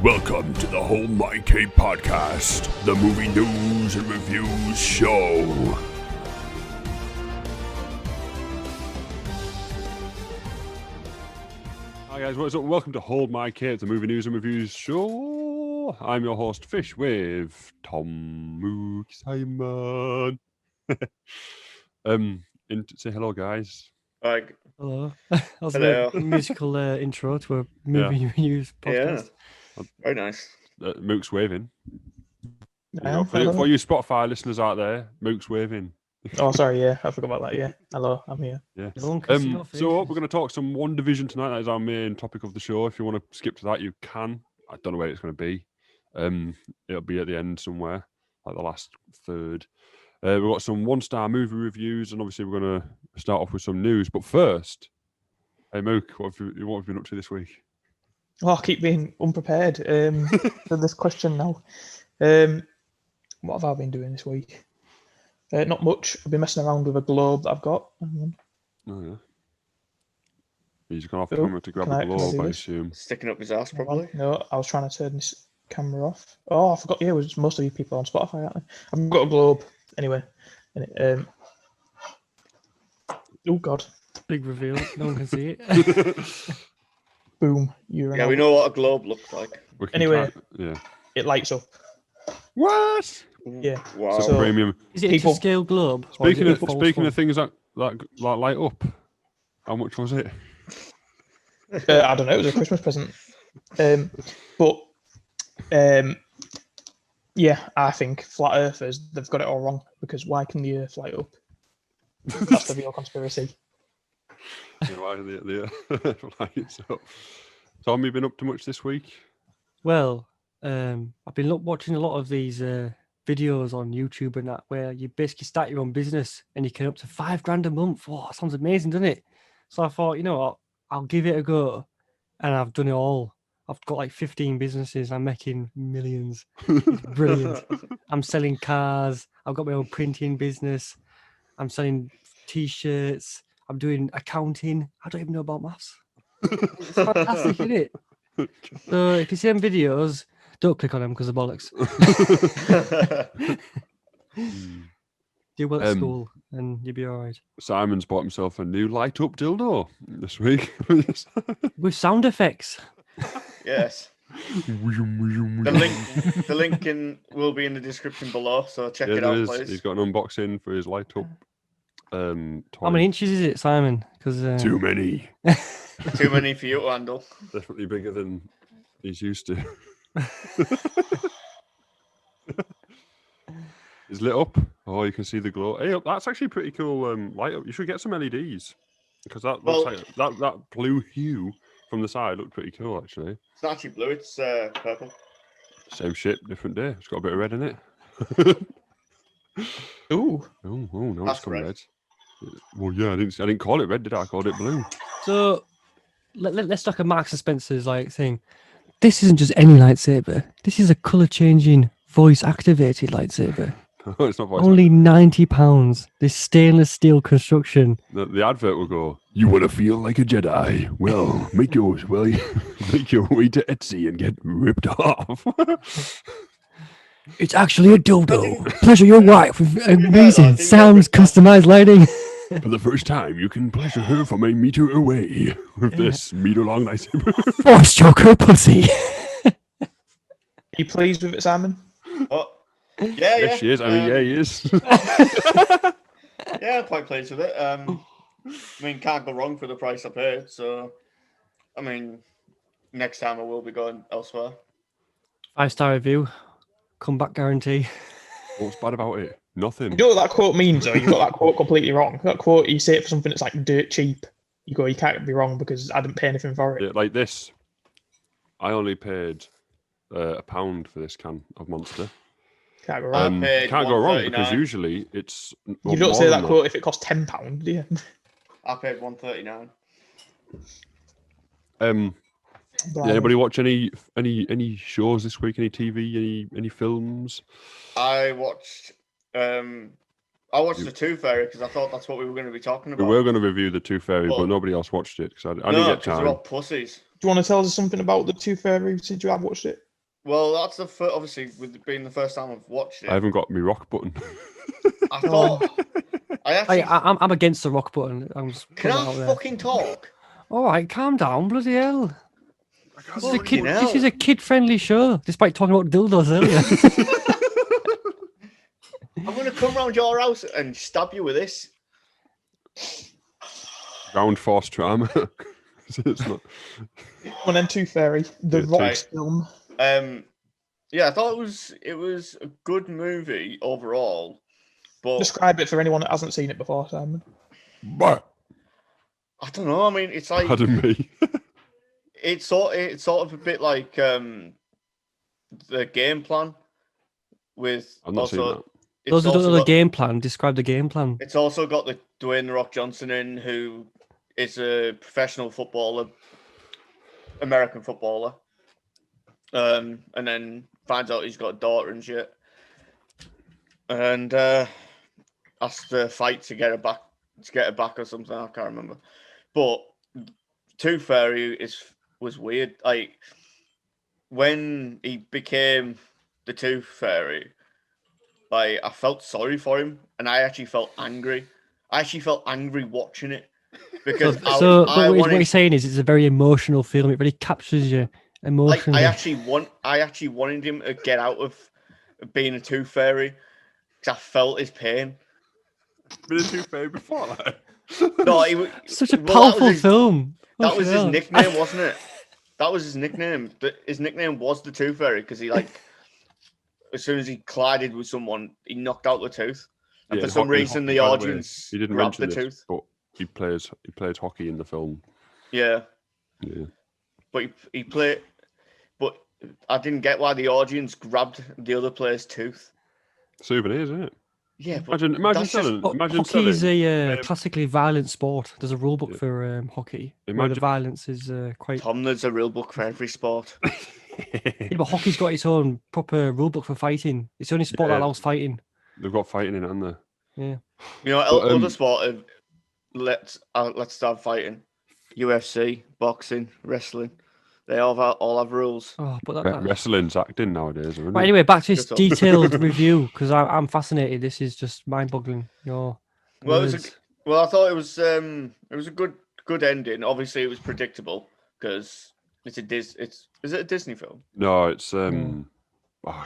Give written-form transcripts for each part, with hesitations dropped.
Welcome to the Hold My Cape podcast, the movie news and reviews show. Hi guys, what's up? Welcome to Hold My Cape, the movie news and reviews show. I'm your host, Fish, with Tom Mook Simon. Say hello, guys. Hi. Hello. That was a musical intro to a movie news podcast. Yeah. Very nice. Mook's waving. For you Spotify listeners out there, Mook's waving. Oh, sorry, yeah, I forgot about that, yeah. Hello, I'm here. Yeah. No one can see your So we're faces. going to talk some Wandavison tonight. That is our main topic of the show. If you want to skip to that, you can. I don't know where it's going to be. It'll be at the end somewhere, like the last third. We've got some one-star movie reviews, and obviously we're going to start off with some news. But first, hey Mook, what have you been up to this week? Oh, I keep being unprepared for this question now. What have I been doing this week? Not much. I've been messing around with a globe that I've got. Oh, yeah. He's gone off Oh, camera to grab can I a globe, do I this? assume. Sticking up his ass, probably. No, I was trying to turn this camera off. Oh, I forgot, yeah, it was most of you people on Spotify, aren't they? I've got a globe, anyway. And it, oh, God. Big reveal. No one can see it. Boom. You're Yeah, we know what a globe looks like. We can Anyway. yeah. It lights up. What? Yeah. Wow. So- Premium. Is it People- a scale globe? or is Speaking it of a false speaking one? of things that light up, how much was it? I don't know, it was a Christmas present. Yeah, I think flat earthers, they've got it all wrong, because why can the earth light up? That's the real conspiracy. Yeah, why the lights up? Tom, you been up to much this week? Well, I've been watching a lot of these videos on YouTube and that, where you basically start your own business and you can up to $5,000 a month. Oh, that sounds amazing, doesn't it? So I thought, you know what, I'll give it a go, and I've done it all. I've got like 15 businesses. I'm making millions. It's brilliant. I'm selling cars. I've got my own printing business. I'm selling T-shirts. I'm doing accounting. I don't even know about maths. It's fantastic, isn't it? So if you see them videos, don't click on them because they're bollocks. Do well at school and you'll be all right. Simon's bought himself a new light up dildo this week. With sound effects. Yes. The link will be in the description below, so check it out, please. He's got an unboxing for his light up. Toy. How many inches is it, Simon? Because Too many. Too many for you to handle. Definitely bigger than he's used to. It's lit up. Oh, you can see the glow. Hey, that's actually pretty cool. Light up. You should get some LEDs because that looks like that blue hue from the side looked pretty cool actually. It's not actually blue, it's purple. Same shit, different day. It's got a bit of red in it. Ooh. Oh, no, That's it's gone red. red. Well, yeah, I didn't call it red, did I? I called it blue. So let's talk a Marks and Spencer's like thing. This isn't just any lightsaber. This is a color changing, voice activated lightsaber. No, it's not voice. Only £90. This stainless steel construction. The advert will go, you want to feel like a Jedi? Well, make your way to Etsy and get ripped off. It's actually a dildo. Pleasure your wife with amazing sounds, customized lighting. For the first time, you can pleasure her from a meter away with this meter-long lightsaber. Force choke her pussy. Are you pleased with it, Simon? Oh, yeah. Yes, she is. I mean, yeah, he is. Yeah, I'm quite pleased with it. I mean, can't go wrong for the price I paid. So, I mean, next time I will be going elsewhere. 5-star review. Comeback guarantee. What's bad about it? Nothing. You know what that quote means, though? You got that quote completely wrong. That quote, you say it for something that's like dirt cheap. You go, you can't be wrong because I didn't pay anything for it. Yeah, like this. I only paid £1 for this can of Monster. Can't go wrong. paid Can't go wrong because $1.39. usually it's. You don't say that quote if it costs £10, do you? I paid $1.39. Did anybody watch any shows this week? Any TV? Any films? I watched the Tooth Fairy because I thought that's what we were going to be talking about. We were going to review the Tooth Fairy, but Well, nobody else watched it because I No, didn't get because time. they're all pussies. Do you want to tell us something about the Tooth Fairy since you have watched it? Well, that's the first, obviously, with it being the first time I've watched it. I haven't got my rock button. I thought I actually I'm against the rock button. I'm just can putting it I out there. fucking talk? All right, calm down, bloody hell. This is a Fucking kid. This is hell. a kid-friendly show. Despite talking about dildos earlier. I'm gonna come round your house and stab you with this. Ground force trauma. It's not. One and Two Fairy, the Yeah, Rock's film. Yeah, I thought it was a good movie overall, but Describe it for anyone that hasn't seen it before, Simon. But I don't know. I mean, it's like pardon me. it's sort of a bit like the game plan with I've not seen also that. it's Those who don't also know the got- game plan, describe the game plan. It's also got the Dwayne The Rock Johnson in, who is a professional footballer, American footballer, and then finds out he's got a daughter and shit, and has to fight to get her back or something. I can't remember, but Tooth Fairy was weird. Like when he became the Tooth Fairy, like I felt sorry for him, and I actually felt angry. I actually felt angry watching it because So I what wanted, he's saying is it's a very emotional film. It really captures you like emotionally. I actually wanted him to get out of being a Tooth Fairy because I felt his pain. Been a Tooth Fairy before that. No, he was Such a well, that powerful was his- film. That was his Fucking hell. nickname, wasn't it? That was his nickname. His nickname was the Tooth Fairy because he as soon as he collided with someone, he knocked out the tooth. And Yeah, for some hockey- reason, hockey, the by way. audience He didn't grabbed mention the this, tooth. but he plays hockey in the film. Yeah, Yeah. but he played. But I didn't get why the audience grabbed the other player's tooth. Souvenirs, isn't it? Yeah, but Imagine that's just- selling. Imagine Hockey is selling. a classically violent sport. There's a rule book Yeah. for hockey where the Imagine- violence is quite. Tom, there's a real book for every sport. Yeah, but hockey's got its own proper rule book for fighting. It's the only sport that Yeah. allows fighting. They've got fighting in it, haven't they? Yeah. You know, But, other sport. Let's start fighting. UFC, boxing, wrestling. They all have rules. Oh, but Wrestling's acting nowadays, isn't But it? anyway, back to this Just all- detailed review because I'm fascinated. This is just mind-boggling. Your Well, words. I thought it was a good ending. Obviously, it was predictable because is it a Disney film? No, it's I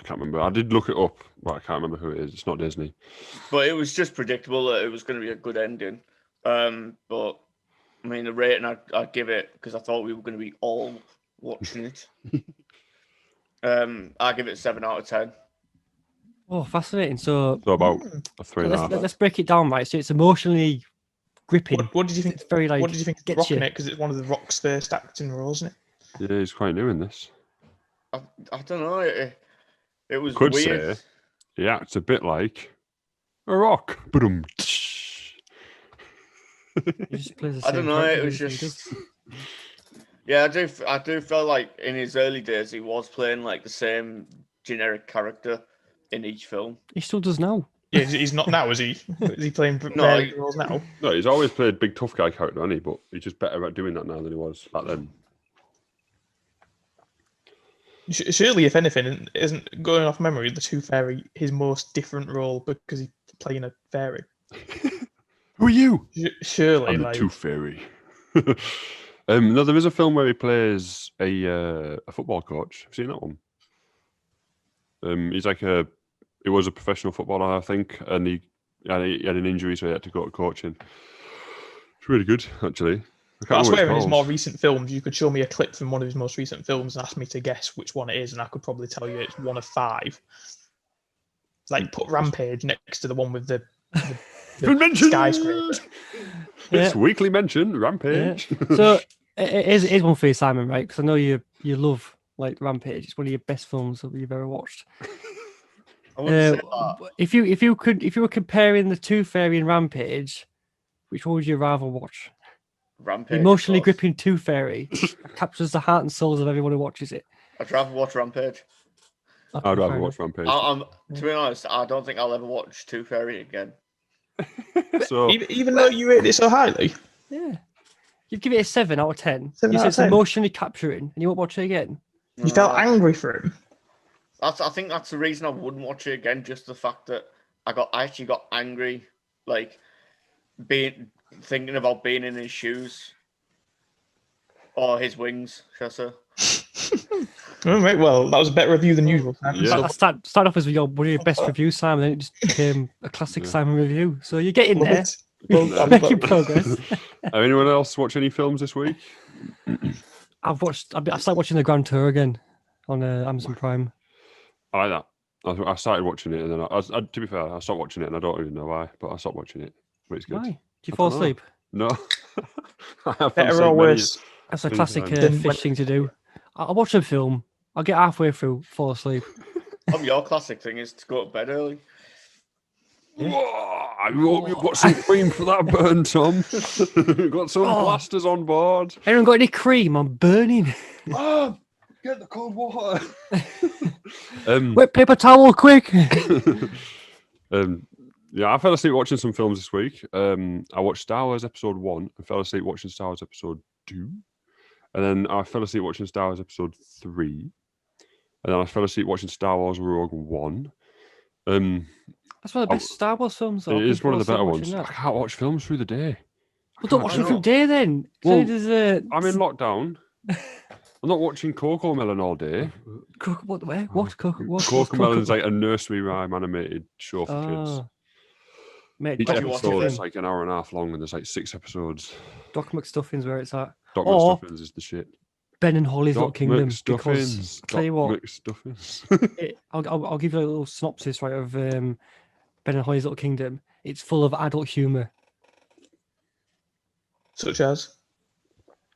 can't remember. I did look it up, but I can't remember who it is. It's not Disney. But it was just predictable that it was going to be a good ending. But I mean, the rating I'd give it because I thought we were going to be all watching it. I give it a 7 out of 10. Oh, fascinating. So So about a three and a let's, half. let's break it down, right? So it's emotionally gripping. What did you think? It's very like What did you think of gets Rock in you. it? Because it's one of the Rock's first acting roles, isn't it? Yeah, he's quite new in this. I don't know. It was Could weird. say he acts a bit like a rock. Boom. He just plays the I don't same know. It character was every just. time Yeah, I do feel like in his early days he was playing like the same generic character in each film. he still does now. Yeah, he's not now, is he? Is he playing No, various roles now? No, he's always played big tough guy character, hasn't he? But he's just better at doing that now than he was back then. Surely, if anything, isn't going off memory the Tooth Fairy his most different role because he's playing a fairy? Who are you? Surely, I'm the like Tooth Fairy. No, there is a film where he plays a football coach. Have you seen that one? He's like he was a professional footballer, I think, and he had an injury, so he had to go to coaching. It's really good, actually. I remember what swear it's in his called. more recent films, you could show me a clip from one of his most recent films and ask me to guess which one it is, and I could probably tell you it's one of 5. Like put Rampage next to the one with the Been mentioned! skyscraper. It's Yeah. weekly mention, Rampage. So it is one for you, Simon, right? Because I know you love like Rampage. It's one of your best films that you've ever watched. I wouldn't say that. If you were comparing the Tooth Fairy and Rampage, which one would you rather watch? Rampage. Emotionally of course. gripping Tooth Fairy captures the heart and souls of everyone who watches it. I'd rather watch Rampage. Okay, I'd rather fair watch enough. Rampage. To be honest, I don't think I'll ever watch Tooth Fairy again. So Even though you rate it so highly, Yeah. You'd give it a 7 out of 10. 7 You out said of it's 10. emotionally capturing, and you won't watch it again. you felt angry for him. I think that's the reason I wouldn't watch it again. Just the fact that I actually got angry, like thinking about being in his shoes or his wings, shall I say? All right, well, that was a better review than usual. Simon, Yeah. so- I start off as one of your best reviews, Simon, then it just became a classic Yeah. Simon review. So you're getting Love there. it. Well, No. I'm Making glad- progress. Anyone else watch any films this week? I've started watching the Grand Tour again on Amazon Prime. I like that. I started watching it, and then to be fair, I stopped watching it, and I don't even know why, but I stopped watching it. But it's good. Why? Do you I fall don't know. asleep? No. I have Better so or many- worse? That's a Many classic times. Then fish thing to do. I'll watch a film. I'll get halfway through, fall asleep. Your classic thing is to go to bed early. Whoa, I hope you've got some cream for that burn, Tom. Got some Oh. plasters on board. Anyone got any cream? I'm burning. Oh, get the cold water. Wet paper towel, quick. Yeah, I fell asleep watching some films this week. I watched Star Wars Episode 1 and fell asleep watching Star Wars Episode 2. And then I fell asleep watching Star Wars Episode 3. And then I fell asleep watching Star Wars Rogue One. That's one of the best Star Wars films. Though. It is People one of the are better watching ones. that. I can't watch films through the day. Well, don't I watch can't. them through day then. Well, I'm I'm in lockdown. I'm not watching Coco Melon all day. What? Where? What? What's Coco Melon's like a nursery rhyme animated show for kids. Oh. Mate, Each What do you watch episode it is then? like an hour and a half long, and there's like 6 episodes. Doc McStuffins where it's at. Doc Or- McStuffins is the shit. Ben and Holly's Little Doc Kingdom. Because McStuffins. tell you what, McStuffins. I'll give you a little synopsis right of Ben and Holly's Little Kingdom. It's full of adult humour. Such as?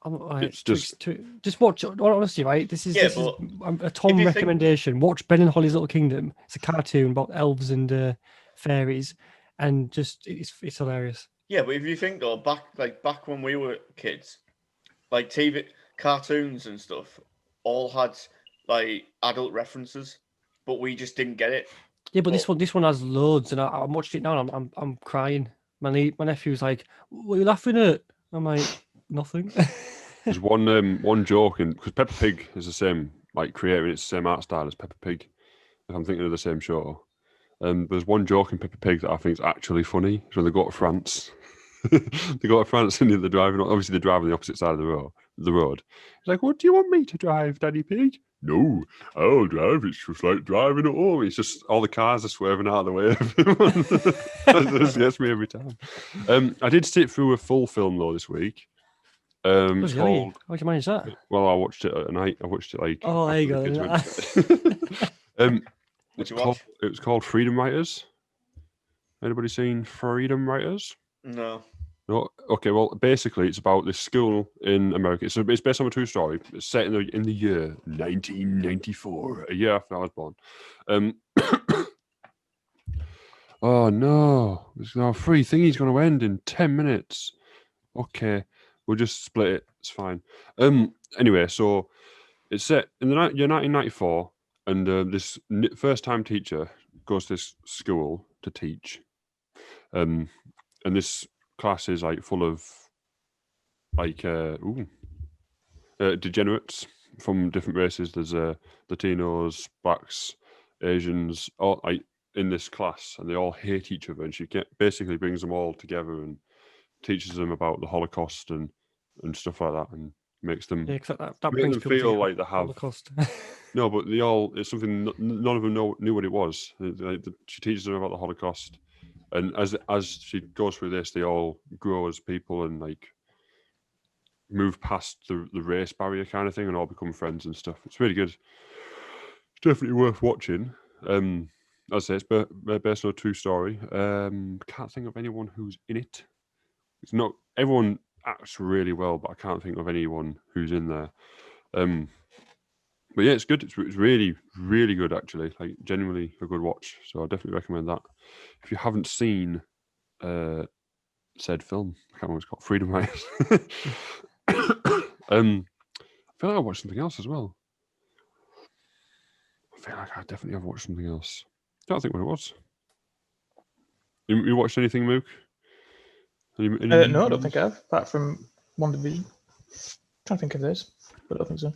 It's just- just watch. Honestly, right? This is Yeah, a if Tom you think- recommendation. Watch Ben and Holly's Little Kingdom. It's a cartoon about elves and fairies, and just it's hilarious. Yeah, but if you think though, back when we were kids, like TV cartoons and stuff all had like adult references, but we just didn't get it. Yeah, but this one has loads, and I'm watching it now. And I'm crying. My nephew's like, "What are you laughing at?" I'm like, "Nothing." There's one joke, because Peppa Pig is the same like creator, and it's the same art style as Peppa Pig. If I'm thinking of the same show, there's one joke in Peppa Pig that I think is actually funny. It's when they go to France. They go to France and they're driving. Obviously, they're driving the opposite side of the road. It's like, "What do you want me to drive, Daddy Pig?" "No, I'll drive. It's just like driving at home." It's just all the cars are swerving out of the way of everyone. That just gets me every time. I did sit through a full film though this week. It's called. How'd you manage that? Well, I watched it at night. I watched it like. Oh, there you after go. the kids went to bed. What'd you It watch? was called Freedom Writers. Anybody seen Freedom Writers? No. No. Okay. Well, basically, it's about this school in America. It's based on a true story. It's set in the year 1994, a year after I was born. Oh no! Our free thingy's going to end in 10 minutes. Okay, we'll just split it. It's fine. Anyway, so it's set in the year 1994, and this first-time teacher goes to this school to teach. And this class is like full of like degenerates from different races. There's Latinos, blacks, Asians, all like in this class, and they all hate each other. And she basically brings them all together and teaches them about the Holocaust and stuff like that, and makes them Yeah, 'cause that make brings them people feel together. like they have. Holocaust. No, but it's something none of them knew what it was. She teaches them about the Holocaust, and as she goes through this, they all grow as people and like move past the race barrier kind of thing, and all become friends and stuff. It's really good. It's definitely worth watching. As I say, it's based on a true story. Can't think of anyone who's in it. It's not everyone acts really well, but I can't think of anyone who's in there. But yeah, it's good. It's really, really good actually. Like genuinely a good watch. So I definitely recommend that. If you haven't seen said film, I can't remember what it's called, Freedom Writers. I feel like I watched something else as well. I feel like I definitely have watched something else. I don't think what it was. You watched anything, Mook? No, I don't think I have, apart from Wandavison. Trying to think of this, but I don't think so.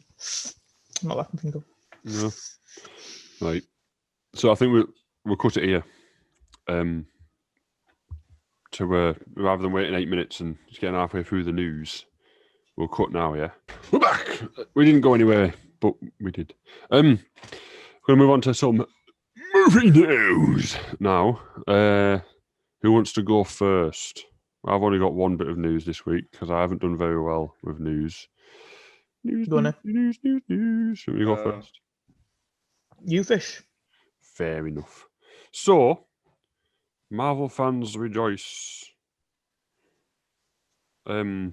Not that I can think of. No. Right. So I think we'll cut it here. To rather than waiting 8 minutes and just getting halfway through the news, we'll cut now. Yeah, we're back. We didn't go anywhere, but we did. We're going to move on to some movie news now. Who wants to go first? I've only got one bit of news this week because I haven't done very well with news. News. Should we go first? You fish. Fair enough. So, Marvel fans rejoice. That's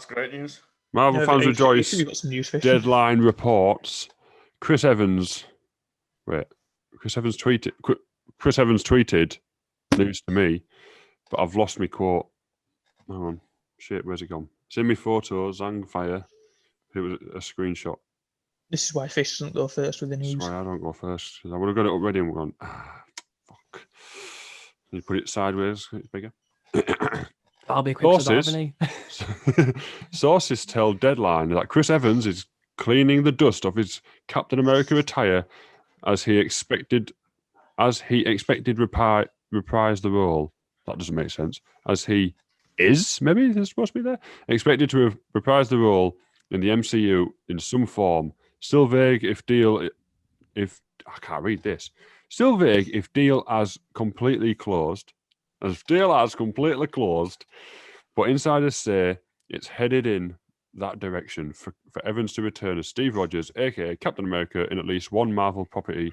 great news. Marvel fans rejoice. You've got some news fish. Deadline reports Chris Evans. Wait, Chris Evans tweeted. Chris Evans tweeted news to me, but I've lost my quote. Hang on, shit, where's it gone? Send me photos, Zang Fire. It was a screenshot. This is why Fish doesn't go first with the news. That's why I don't go first, because I would have got it up ready and we're going, fuck. You put it sideways, it's bigger. I'll be quick to Sources tell Deadline that Chris Evans is cleaning the dust off his Captain America attire as he expected reprise the role. That doesn't make sense. As he is, maybe it's supposed to be there. Expected to reprise the role in the MCU in some form. Still vague if I can't read this. Still vague if deal as completely closed. But insiders say it's headed in that direction for Evans to return as Steve Rogers, aka Captain America, in at least one Marvel property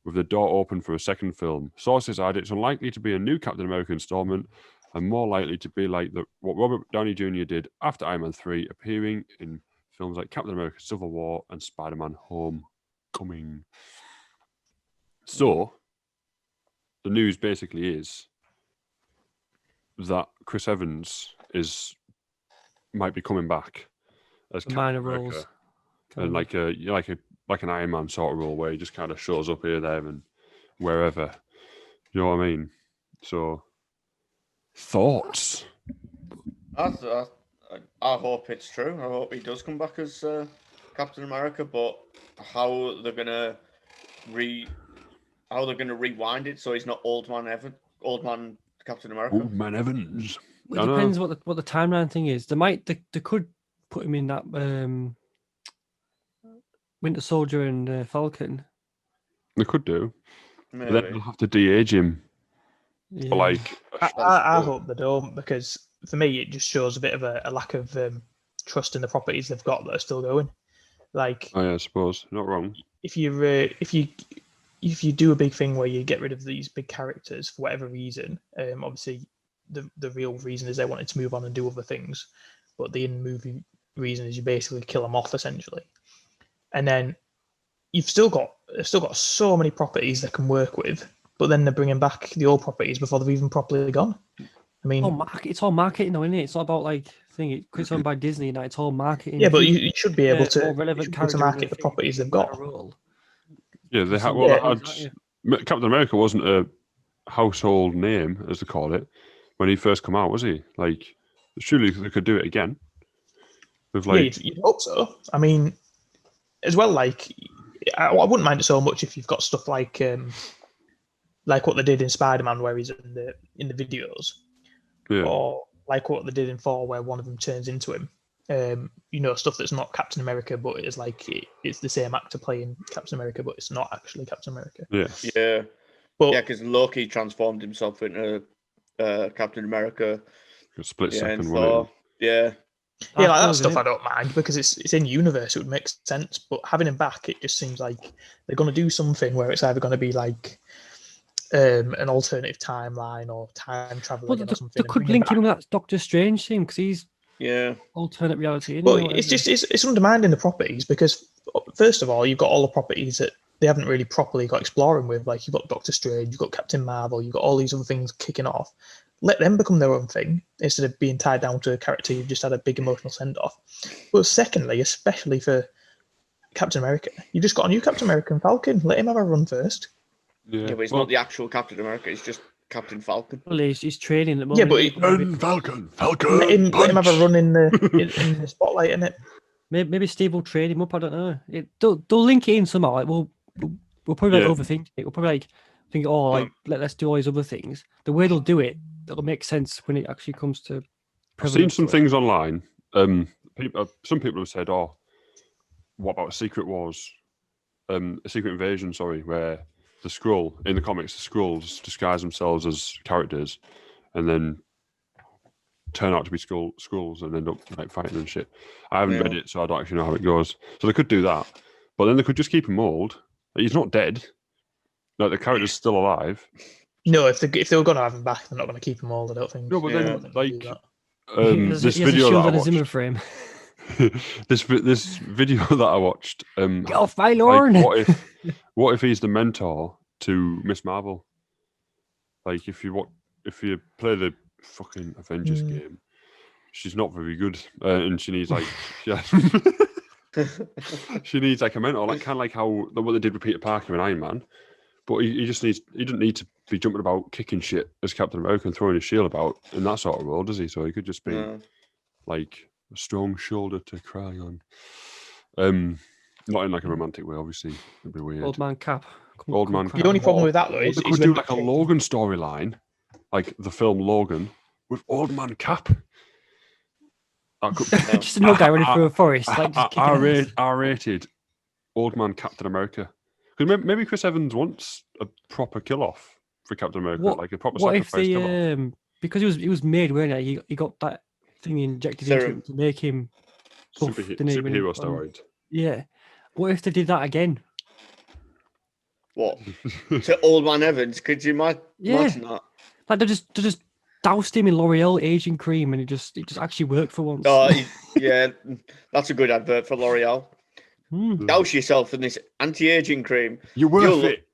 with the door open for a second film. Sources add it's unlikely to be a new Captain America installment and more likely to be like what Robert Downey Jr. did after Iron Man 3, appearing in films like Captain America Civil War and Spider-Man Homecoming. So, the news basically is that Chris Evans might be coming back as Captain minor America, roles. and like an Iron Man sort of role where he just kind of shows up here, there, and wherever. You know what I mean? So, thoughts? I hope it's true. I hope he does come back as Captain America. But how they're gonna rewind it so he's not old man Captain America. Old man Evans. It depends what the timeline thing is. They could put him in that Winter Soldier and Falcon. They could do. Maybe. But then they'll have to de-age him. Yeah. For like, I hope they don't, because for me it just shows a bit of a lack of trust in the properties they've got that are still going. Like, oh yeah, I suppose you're not wrong. If you do a big thing where you get rid of these big characters for whatever reason, obviously the real reason is they wanted to move on and do other things, but the in-movie reason is you basically kill them off essentially, and then they've still got so many properties they can work with, but then they're bringing back the old properties before they've even properly gone. I mean, it's all marketing, though, isn't it? It's not about it's owned by Disney now. It's all marketing. Yeah, but you should be able to market the properties they've got. Yeah, they had. Captain America wasn't a household name, as they call it, when he first come out, was he? Like, surely they could do it again. With you'd hope so. I mean, as well, I wouldn't mind it so much if you've got stuff like what they did in Spider-Man, where he's in the videos, or like what they did in 4, where one of them turns into him. Stuff that's not Captain America, but it's it's the same actor playing Captain America, but it's not actually Captain America. Yeah, because Loki transformed himself into Captain America. A split second, wasn't it? Yeah. Yeah, like that stuff I don't mind because it's in universe, it would make sense. But having him back, it just seems like they're going to do something where it's either going to be like an alternative timeline or time travel or something. They could link him with that Doctor Strange thing because he's alternate reality. But it's undermining the properties because first of all, you've got all the properties that they haven't really properly got exploring with. Like you've got Doctor Strange, you've got Captain Marvel, you've got all these other things kicking off. Let them become their own thing instead of being tied down to a character you've just had a big emotional send-off. But secondly, especially for Captain America, you've just got a new Captain America and Falcon. Let him have a run first. Yeah, but he's not the actual Captain America. He's just Captain Falcon. Well, he's training at the moment. Yeah, but Falcon. Let him have a run in the spotlight, innit? Maybe Steve will trade him up. I don't know. They'll link it in somehow. Like we'll probably Yeah. like overthink it. We'll probably like think, oh, like let's do all these other things. The way they'll do it, it'll make sense when it actually comes to. I've seen prevalence some to it. things online. Some people have said, "Oh, what about Secret Wars? A Secret Invasion? Sorry, where the Skrull in the comics, the Skrulls disguise themselves as characters, and then turn out to be Skrulls and end up like fighting and shit." I haven't read it, so I don't actually know how it goes. So they could do that, but then they could just keep him old. He's not dead. Like the character's still alive. No, if they were going to have him back, they're not going to keep him all. I don't think. No, but Yeah. then I don't think they'll do like that. this he has a video shield that I and a Zimmer watched. frame. this video that I watched. Get off my Like, lawn! what if he's the mentor to Miss Marvel? Like if you play the fucking Avengers game, she's not very good, and she needs like she needs like a mentor, like kind of like what they did with Peter Parker and Iron Man. But he doesn't need to be jumping about kicking shit as Captain America and throwing his shield about in that sort of role, does he? So he could just be like a strong shoulder to cry on. Not in like a romantic way, obviously. It'd be weird. Old man Cap. Old man The only problem with that though They is could do like a Logan storyline, like the film Logan, with Old Man Cap. That could, Just an old guy running through a forest. Like, just kicking ass. R-rated Old Man Captain America. Because maybe Chris Evans wants a proper kill off for Captain America, like a proper What if sacrifice kill off. because he was made, weren't he? He got that thing injected into him to make him tough, didn't he, when Superhero steroids. Yeah. What if they did that again? What? To Old Man Evans? Could you imagine that? Like they just doused him in L'Oreal aging cream, and it just actually worked for once. Oh, yeah, that's a good advert for L'Oreal. Hmm. Douse yourself in this anti-aging cream. You're worth it.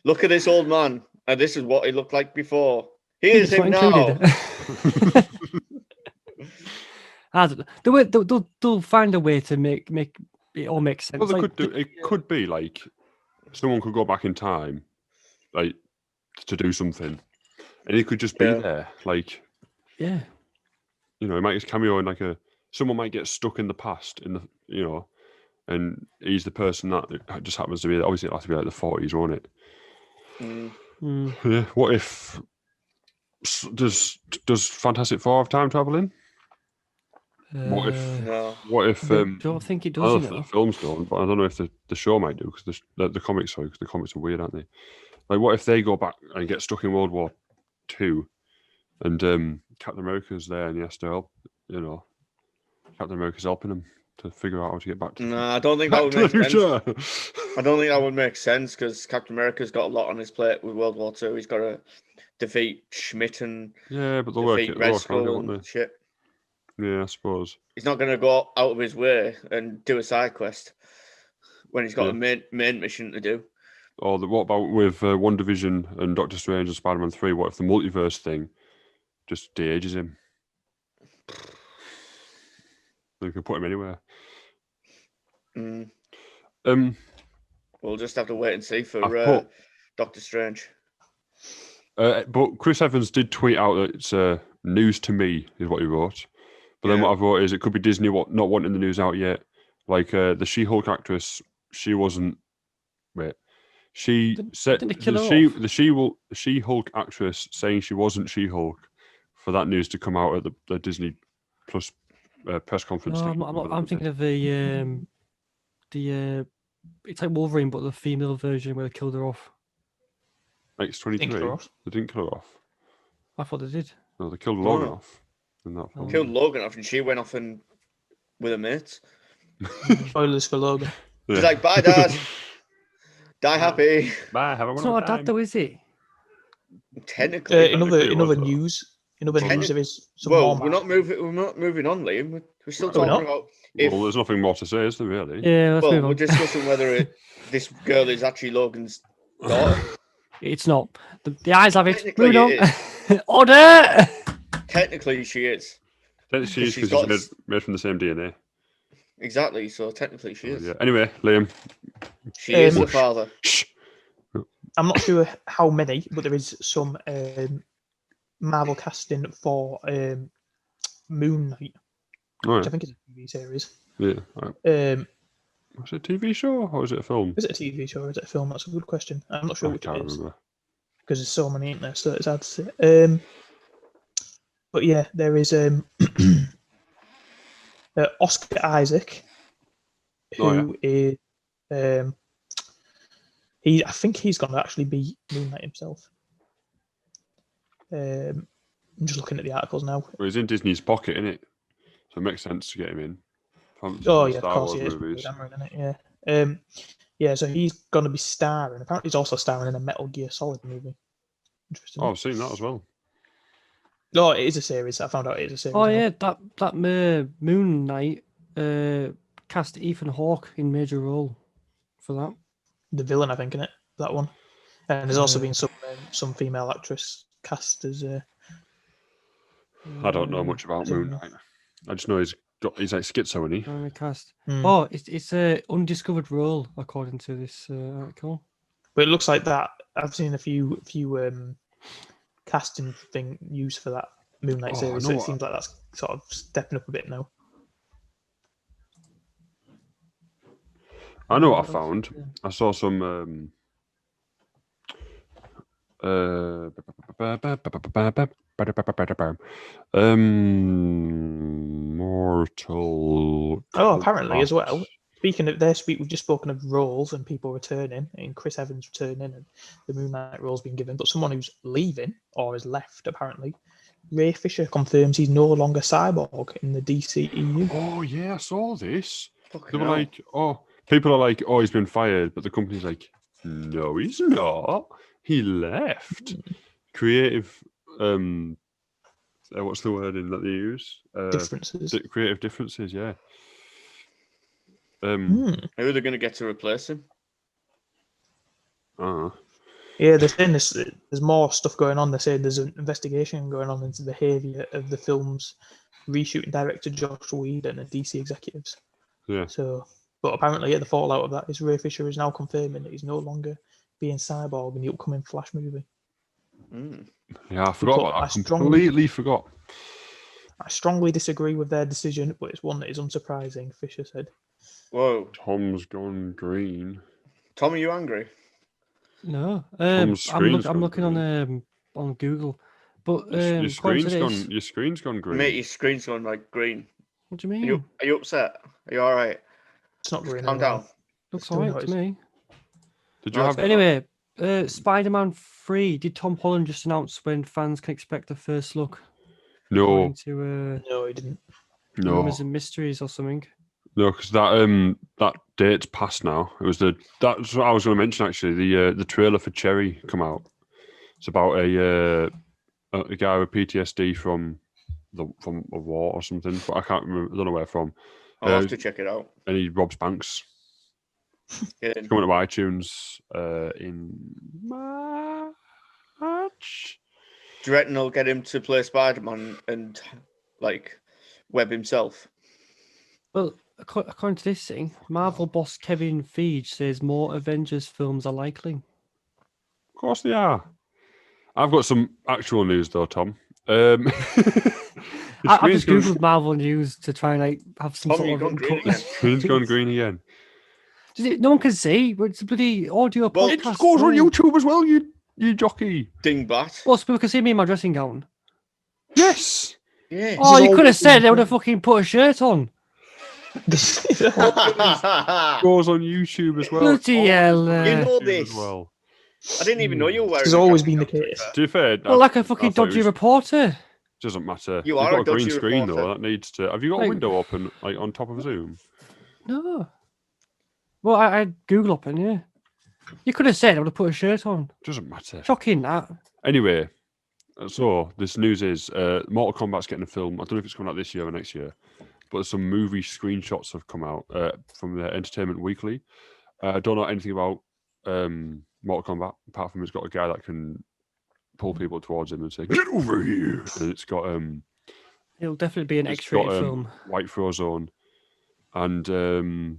Look at this old man, and this is what he looked like before. Here's It's him not now. included. I don't know. They'll find a way to make it all make sense. Well, they Like, could do. It could be like someone could go back in time, like to do something, and he could just be there. Like, yeah. he might just cameo in like someone might get stuck in the past and he's the person that it just happens to be. Obviously, it has to be like the 40s, won't it? Yeah. What if does Fantastic Four have time traveling? What if? No. What if? I don't think it I don't does. know if the films don't, but I don't know if the show might do because the comics. Sorry, because the comics are weird, aren't they? Like, what if they go back and get stuck in World War II, and Captain America's there and he has to help? Captain America's helping him to figure out how to get back to. No, I don't think that would make sense. I don't think that would make sense because Captain America's got a lot on his plate with World War II. He's got to defeat Schmidt and but they'll work defeat it. Red They'll Skull work it, won't and they? shit. Yeah, I suppose. He's not going to go out of his way and do a side quest when he's got a main mission to do. Or what about with WandaVision and Doctor Strange and Spider-Man 3? What if the multiverse thing just de-ages him? You can put him anywhere. We'll just have to wait and see for Doctor Strange. But Chris Evans did tweet out that it's news to me, is what he wrote. But then what I wrote is it could be Disney not wanting the news out yet. Like the She-Hulk actress, she wasn't. Wait, she said the She-Hulk actress saying she wasn't She-Hulk for that news to come out at the Disney Plus press conference. No, I'm thinking of the it's like Wolverine, but the female version where they killed her off. X-23. They didn't kill her off. I thought they did. No, they killed Logan off. In that film. Killed Logan off, and she went off and with her mates. Spoilers for Logan. She's like, "Bye, Dad. Die happy." Bye. Have a It's not a dad, though, is it? Technically, in other news, there is some more. We're not moving on, Liam. We're still talking about. Well, there's nothing more to say, is there really? Yeah, let's move on. We're discussing whether this girl is actually Logan's daughter. It's not. The eyes have it. Technically, Moving it on. Order! Technically, she is. Technically, she is because she's made from the same DNA. Exactly. So technically, she is. Yeah. Anyway, Liam. She is the father. Shh. I'm not sure how many, but there is some Marvel casting for Moon Knight. Oh, which yeah. I think is a TV series. Yeah. Right. Um, Was it a TV show or was it a film? is it a TV show or is it a film? That's a good question. I'm not sure I which it can't is remember. because there's so many in there, so it's hard to say. But yeah, there is Oscar Isaac, who is I think he's going to actually be Moon Knight himself. I'm just looking at the articles now. Well, he's in Disney's pocket, isn't it? So it makes sense to get him in. Oh yeah, of Star course Wars he is. movies. Cameron, isn't it? Yeah. Yeah. So he's going to be starring. Apparently, he's also starring in a Metal Gear Solid movie. Interesting. Oh, I've seen that as well. Oh, it is a series. I found out it is a series. Oh now. yeah, that Moon Knight cast Ethan Hawke in major role for that. The villain, I think, in it, that one. And there's also been some female actress cast as. I don't know much about Moon Knight. I just know he's like schizo, isn't he? On the cast. Mm. Oh, it's a undiscovered role according to this article. But it looks like that. I've seen a few casting thing used for that Moon Knight Oh, I series. know So it what- seems like that's sort of stepping up a bit now. I know what I else? found. Yeah. I saw some Mortal. Oh, apparently as well. Kombat. Speaking of this week, we've just spoken of roles and people returning, and Chris Evans returning, and the Moon Knight role's been given. But someone who's leaving or has left, apparently, Ray Fisher confirms he's no longer Cyborg in the DCEU. Oh yeah, I saw this. Fucking They were hell. like, people are like, oh, he's been fired, but the company's like, no, he's not. He left. Creative, what's the word that they use? Differences. Creative differences, yeah. Hmm. Who are they going to get to replace him? Yeah, they're saying there's more stuff going on. They're saying there's an investigation going on into the behaviour of the film's reshooting director Josh Whedon and DC executives. Yeah. So, but apparently, the fallout of that is Ray Fisher is now confirming that he's no longer being Cyborg in the upcoming Flash movie. Mm. Yeah, I forgot But about that. I I strongly- completely forgot. I strongly disagree with their decision, but it's one that is unsurprising. Fisher said. Whoa. Tom's gone green. Tom, are you angry? No, Tom's I'm screen's looking gone on Google, but Your according to screen's this, gone. Your screen's gone green. Mate, your screen's going like green. what do you Are mean? you upset? Are you all right? It's not green. Calm anymore. down. Looks still alright to noise. me. Did you No, have? it's Anyway, Spider-Man 3. Did Tom Holland just announce when fans can expect the first look? No, According to No, he didn't. no, Rumors and Mysteries or something. no, because that date's passed now. It was that's what I was going to mention actually. The trailer for Cherry come out. It's about a guy with PTSD from a war or something, but I can't remember. I don't know where from. I'll have to check it out. And he robs banks. Yeah. It's coming to iTunes in March. Do you reckon they'll get him to play Spider-Man and like web himself? Well, according to this thing, Marvel boss Kevin Feige says more Avengers films are likely. Of course they are. I've got some actual news though, Tom. I just gone- googled Marvel news to try and like have some Tom, sort you of gone green input. again? Screen's gone green again. No one can see, but it's a bloody audio Well, podcast. It just goes on no. YouTube as well, you jockey. Dingbat. Well, so people can see me in my dressing gown. Yes. Yeah. Oh, you all could have said been they would have fucking put a shirt on. Goes on YouTube as well. Bloody hell. You know YouTube this. as well. I didn't even know you were wearing. This has a always dressing been the gown, to be case. fair. To be fair, Well, like a fucking I thought it dodgy was- reporter. doesn't matter. You You've are got a a green dodgy screen though. reporter. That needs to. Have you got a Like- window open like on top of Zoom? No. Well, I had Google open, yeah. You could have said I would have put a shirt on. Doesn't matter. Shocking that. Anyway, so this news is Mortal Kombat's getting a film. I don't know if it's coming out this year or next year, but some movie screenshots have come out from the Entertainment Weekly. I don't know anything about Mortal Kombat apart from it's got a guy that can pull people towards him and say, "Get over here!" And it's got It'll definitely be an It's X-rated got, film. White Frozone and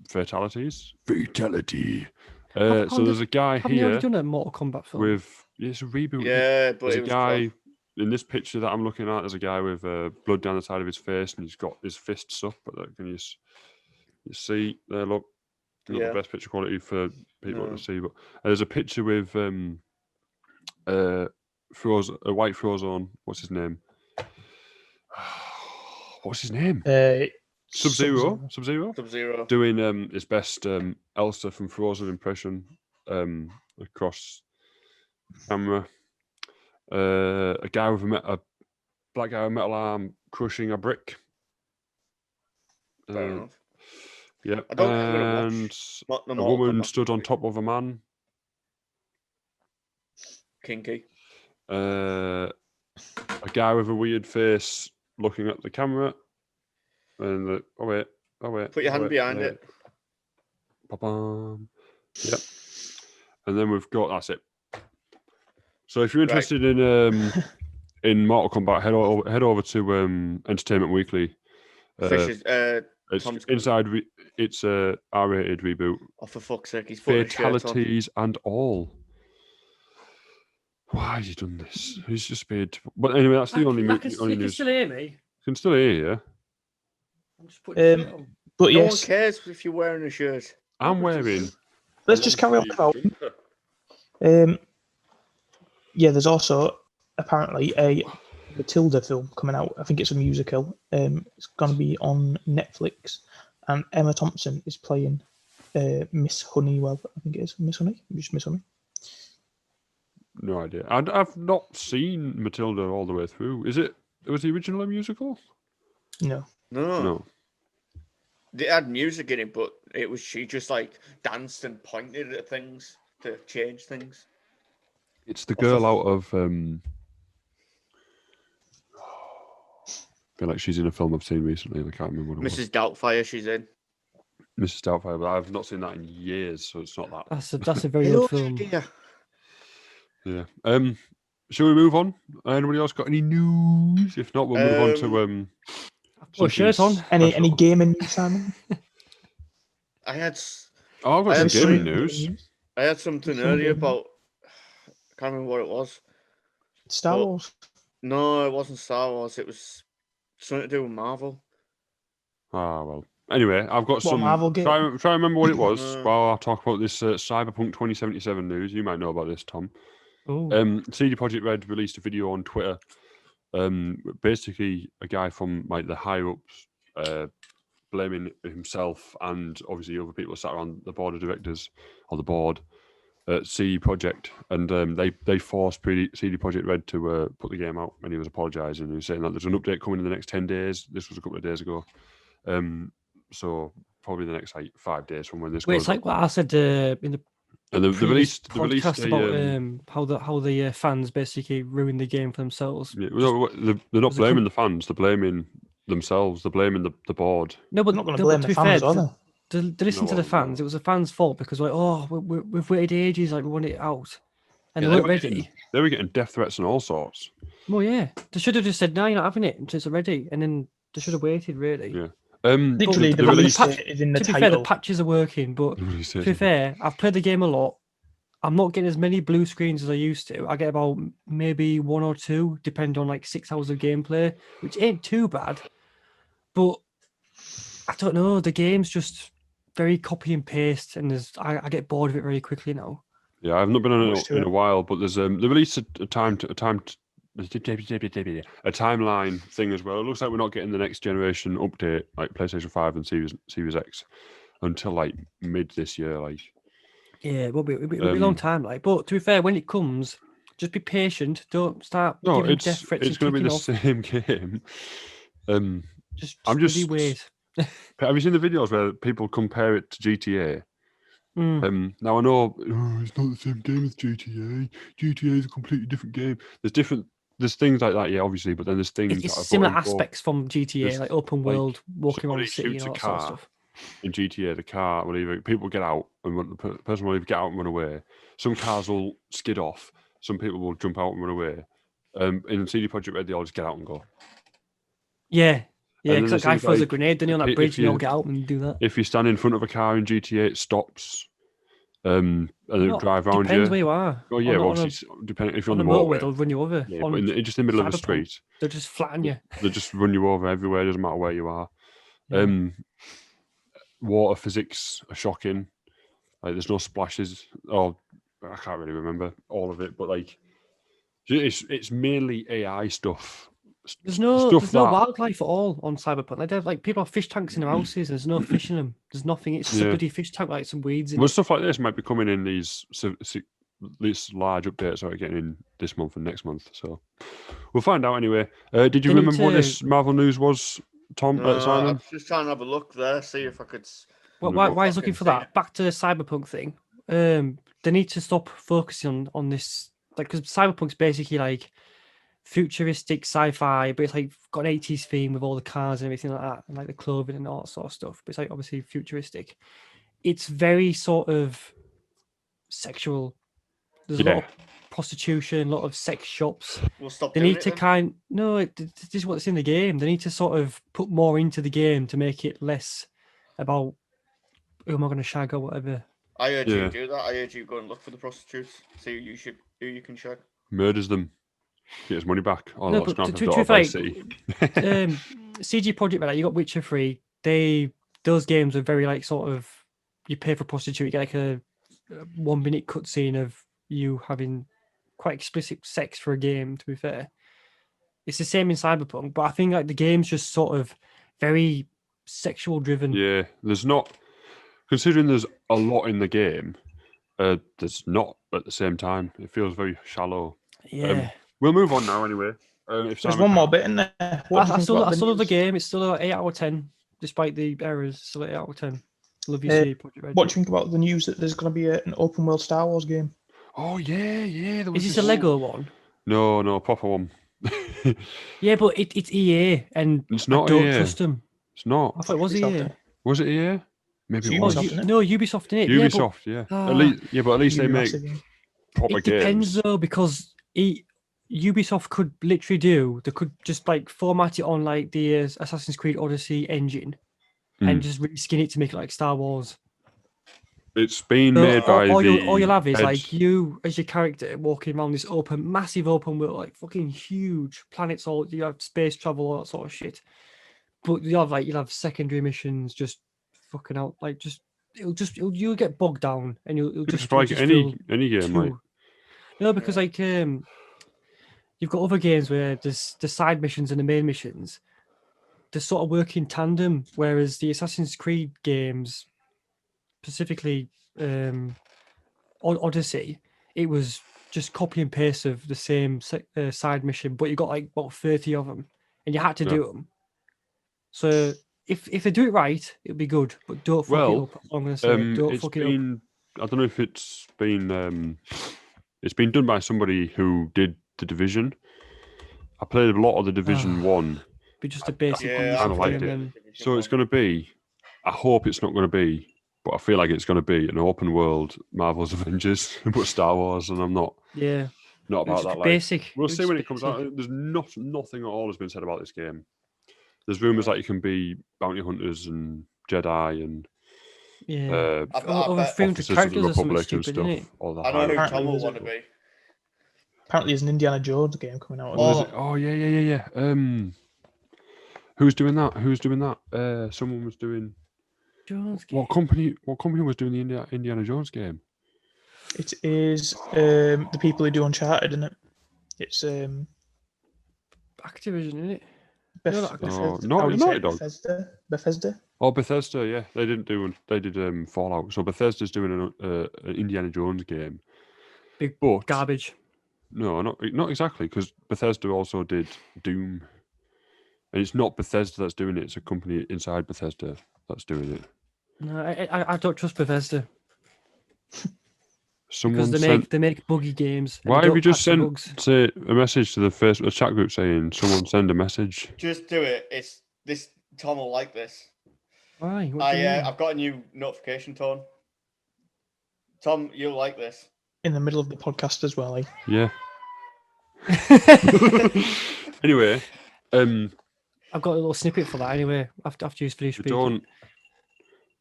fatalities. Fatality. So Haven't there's a guy Haven't you already here done a Mortal Kombat film? with it's a reboot. Yeah, but There's it a was guy. in this picture that I'm looking at, there's a guy with blood down the side of his face, and he's got his fists up. But can you see there? Look, not the best picture quality for people to see, but there's a picture with a white Frozone. What's his name? What's his name? Sub-Zero. Sub-Zero. Doing his best Elsa from Frozen impression across camera. A guy with a black guy with a metal arm crushing a brick. Fair enough. Yeah. I don't think I'm gonna And watch a woman stood on top of a man. Kinky. A guy with a weird face looking at the camera. And oh wait. Put your hand behind it. Ba-bam. Yep. And then we've got that's it. So if you're interested in Mortal Kombat, head over to Entertainment Weekly. It's inside. It's a R-rated reboot. Oh, for fuck's sake, he's putting fatalities and all. Why has he done this? He's just made. But anyway, that's the only news. You can still hear me. You can still hear you. I'm just putting it on. But no yes, one cares if you're wearing a shirt. I'm wearing. Let's just carry on about. Yeah, there's also apparently a Matilda film coming out. I think it's a musical. It's going to be on Netflix, and Emma Thompson is playing Miss Honeywell. I think it is Miss Honey. Just Miss Honey. No idea. I've not seen Matilda all the way through. Was the original a musical? No. They had music in it, but she just like danced and pointed at things to change things. It's the girl out of. I feel like she's in a film I've seen recently, and I can't remember what it was. Mrs. Doubtfire, she's in. Mrs. Doubtfire, but I've not seen that in years, so it's not that. That's a very old film. Yeah. Shall we move on? Anybody else got any news? If not, we'll move on to put a shirt on. Any gaming news, Simon? I've got some gaming news. I had something earlier about. I can't remember what it was. Star Wars. No, it wasn't Star Wars. It was something to do with Marvel. Ah, well. Anyway, I've got some. Marvel game? Try and remember what it was while I talk about this Cyberpunk 2077 news. You might know about this, Tom. CD Projekt Red released a video on Twitter. Basically, a guy from like the higher ups blaming himself and obviously other people sat around the board of directors or the board at CD Projekt, and they forced CD Projekt Red to put the game out, and he was apologising. He was saying that there's an update coming in the next 10 days. This was a couple of days ago. So probably the next like 5 days from when this goes. It's like what I said in the podcast about how the fans basically ruined the game for themselves. Yeah, they're not blaming the fans; they're blaming themselves. They're blaming the board. No, but not going to blame the fans, are they? To listen to the fans, it was the fans' fault because we've waited ages, like we want it out, and they weren't ready. They were getting death threats and all sorts. Well, yeah, they should have just said, "No, you're not having it until it's ready," and then they should have waited. Really, yeah. Literally, the release is in the title. To be fair, the patches are working, but to be fair, I've played the game a lot. I'm not getting as many blue screens as I used to. I get about maybe 1 or 2, depending on like 6 hours of gameplay, which ain't too bad. But I don't know. The game's just very copy and paste, and I get bored of it very quickly now. Yeah, I've not been on it in a while, but there's they released a timeline thing as well. It looks like we're not getting the next generation update, like PlayStation 5 and Series X, until like mid this year. Like, yeah, it'll be a long time. Like, but to be fair, when it comes, just be patient. Don't start. No, death threats. It's going to be the same game. Just wait. Have you seen the videos where people compare it to GTA? Now I know it's not the same game as GTA. GTA is a completely different game. There's things like that, yeah, obviously, but then there's things. It's similar aspects from GTA, like open world, walking around the city, and all that sort of stuff. In GTA, the car will either people get out and the person will either get out and run away. Some cars will skid off. Some people will jump out and run away. In CD Projekt Red, they all just get out and go. Yeah. Yeah, because that guy throws a grenade, then you're on that bridge, and you all get out and do that. If you stand in front of a car in GTA, it stops. And they Not- drive around depends you. where you are. Oh yeah, on, well, on, a, obviously, depending if you're on on the the motorway, motorway. they'll run you over. Yeah, on but just in the middle of the Cyberpunk, street, they'll just flatten you. they just run you over everywhere. Doesn't matter where you are. Yeah. Water physics are shocking. Like there's no splashes. Oh, I can't really remember all of it, but like it's mainly AI stuff. There's no stuff that wildlife at all on Cyberpunk. Like, they have, like people have fish tanks in their houses. There's no fish in them. There's nothing. It's just a Yeah. bloody fish tank, like some weeds in well, it. stuff like this might be coming in these large updates are getting in this month and next month. So we'll find out anyway. Did you They need remember what to- this Marvel news was, Tom? No, I Simon? was just trying to have a look there, see if I could. Well, No, why is looking for fucking that? Back to the Cyberpunk thing. They need to stop focusing on this, like, because Cyberpunk's basically like futuristic sci-fi, but it's like got an 80s theme with all the cars and everything like that, and like the clothing and all that sort of stuff. But it's like obviously futuristic. It's very sort of sexual. There's a lot of prostitution, a lot of sex shops. We'll stop They doing need it to then. this is what's in the game. They need to sort of put more into the game to make it less about who am I going to shag or whatever. I urge you Yeah. to do that. I urge you to go and look for the prostitutes. See who you can shag. Murders them. Get his money back. Oh, No, that's but Grand to Theft be Auto fair, Vice City. CG Project Red, you got Witcher 3. Those games are very like sort of you pay for a prostitute, you get like a 1 minute cutscene of you having quite explicit sex for a game. To be fair, it's the same in Cyberpunk, but I think like the game's just sort of very sexual driven. Yeah, there's not. Considering there's a lot in the game, there's not at the same time. It feels very shallow. Yeah. We'll move on now anyway. If There's Simon one more can't- bit in there. What do you I think still about the love the news? game. It's still an 8 out of 10, despite the errors. Still 8 out of 10. Love you, Uh, CD Projekt Red. What do you think about the news that there's going to be an open world Star Wars game? Oh yeah. There was Is this a Lego one? No, proper one. Yeah, but it's EA, and It's I not don't EA. trust them. It's not. I thought it was Ubisoft, EA. eh? Was it EA? Maybe It's it was. Ubisoft, isn't it? No, Ubisoft in it. Ubisoft, yeah. Ah, At least they Ubi make Massive game. proper it depends games. though, because Ubisoft could literally they could just like format it on like the Assassin's Creed Odyssey engine and just reskin it to make it like Star Wars. It's been So made by all the you'll have is heads- like you as your character walking around this massive open world, like fucking huge planets. All you have space travel, all that sort of shit. But you'll have secondary missions, just fucking out, like you'll get bogged down, and you'll It's just like just any feel game, like no, because like you've got other games where there's the side missions and the main missions. They sort of work in tandem, whereas the Assassin's Creed games, specifically Odyssey, it was just copy and paste of the same side mission, but you got like about 30 of them, and you had to do them. So if they do it right, it'll be good, but don't fuck it up. I'm gonna say don't it's fuck it up. been. I don't know if it's been. It's been done by somebody who did the Division. I played a lot of the Division 1. Be just a basic Yeah, I Ubisoft liked game, it. then. So it's going to be. I hope it's not going to be, but I feel like it's going to be an open world Marvel's Avengers, but Star Wars, and I'm not Yeah, not it'll about just that. be Like, basic. we'll It'll see just when be it comes basic. out. There's nothing at all has been said about this game. There's rumors that you can be bounty hunters and Jedi and Yeah, I bet- over I bet 300 officers of the characters or something Republic and stupid, stuff. isn't it? All that. I know who Apparently Tom will there's a- want to be. Apparently, there's an Indiana Jones game coming out. Oh. Yeah. Who's doing that? Someone was doing. Jones What company was doing the Indiana Jones game? It is the people who do Uncharted, isn't it? It's Activision, isn't it? Beth- No, not Bethesda. no, How do you Naughty say it? Dog. Bethesda. Oh, Bethesda, yeah, they did Fallout. So Bethesda's doing an Indiana Jones game. Big But garbage. no, not exactly, because Bethesda also did Doom, and it's not Bethesda that's doing it; it's a company inside Bethesda that's doing it. No, I don't trust Bethesda Someone because sent. they make buggy games. and Why they have don't you just patch the sent bugs. a message to the chat group saying someone send a message? Just do it. It's this. Tom will like this. Why? What do you mean? I've got a new notification tone. Tom, you'll like this. In the middle of the podcast as well. Yeah. Anyway, I've got a little snippet for that anyway. After you finish we speaking.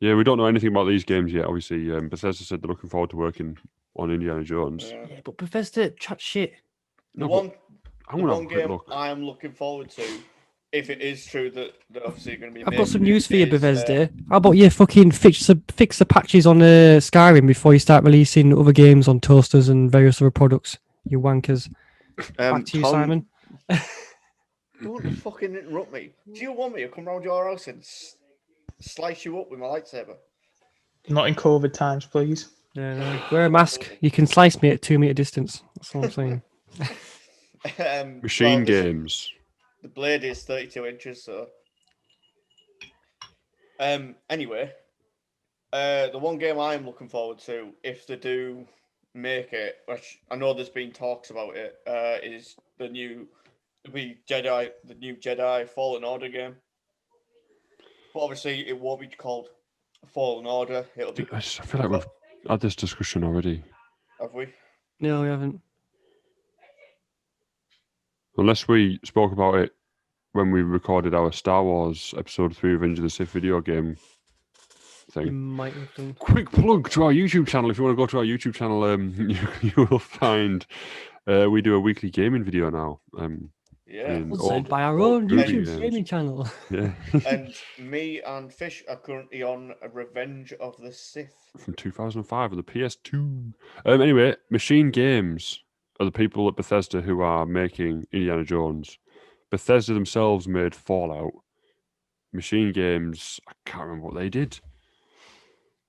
Yeah, we don't know anything about these games yet. Obviously, Bethesda said they're looking forward to working on Indiana Jones. Yeah. Yeah, but Bethesda chat shit. The No, one, I'm the gonna have one a quick game look. I am looking forward to, if it is true that they're obviously going to be. I've got some making news it, for you, is, Bethesda. How about you fucking fix the patches on Skyrim before you start releasing other games on toasters and various other products? You wankers. Back to you, Tom, Simon. don't fucking interrupt me. Do you want me to come round your house and slice you up with my lightsaber? Not in COVID times, please. Yeah, no. Wear a mask. You can slice me at 2 meter distance. That's all I'm saying. Machine well, this- games. The blade is 32 inches, so. Anyway, the one game I am looking forward to, if they do make it, which I know there's been talks about it, is the new Jedi Fallen Order game. But obviously, it won't be called Fallen Order. It'll be. I feel like we've had this discussion already. Have we? No, we haven't. Unless we spoke about it when we recorded our Star Wars Episode 3 Revenge of the Sith video game You thing. might have done. Quick plug to our YouTube channel. If you want to go to our YouTube channel, you will find we do a weekly gaming video now. Yeah. in Sponsored old- by our old own movie YouTube games. gaming channel. Yeah. And me and Fish are currently on a Revenge of the Sith. From 2005 with the PS2. Anyway, Machine Games are the people at Bethesda who are making Indiana Jones. Bethesda themselves made Fallout. Machine Games, I can't remember what they did.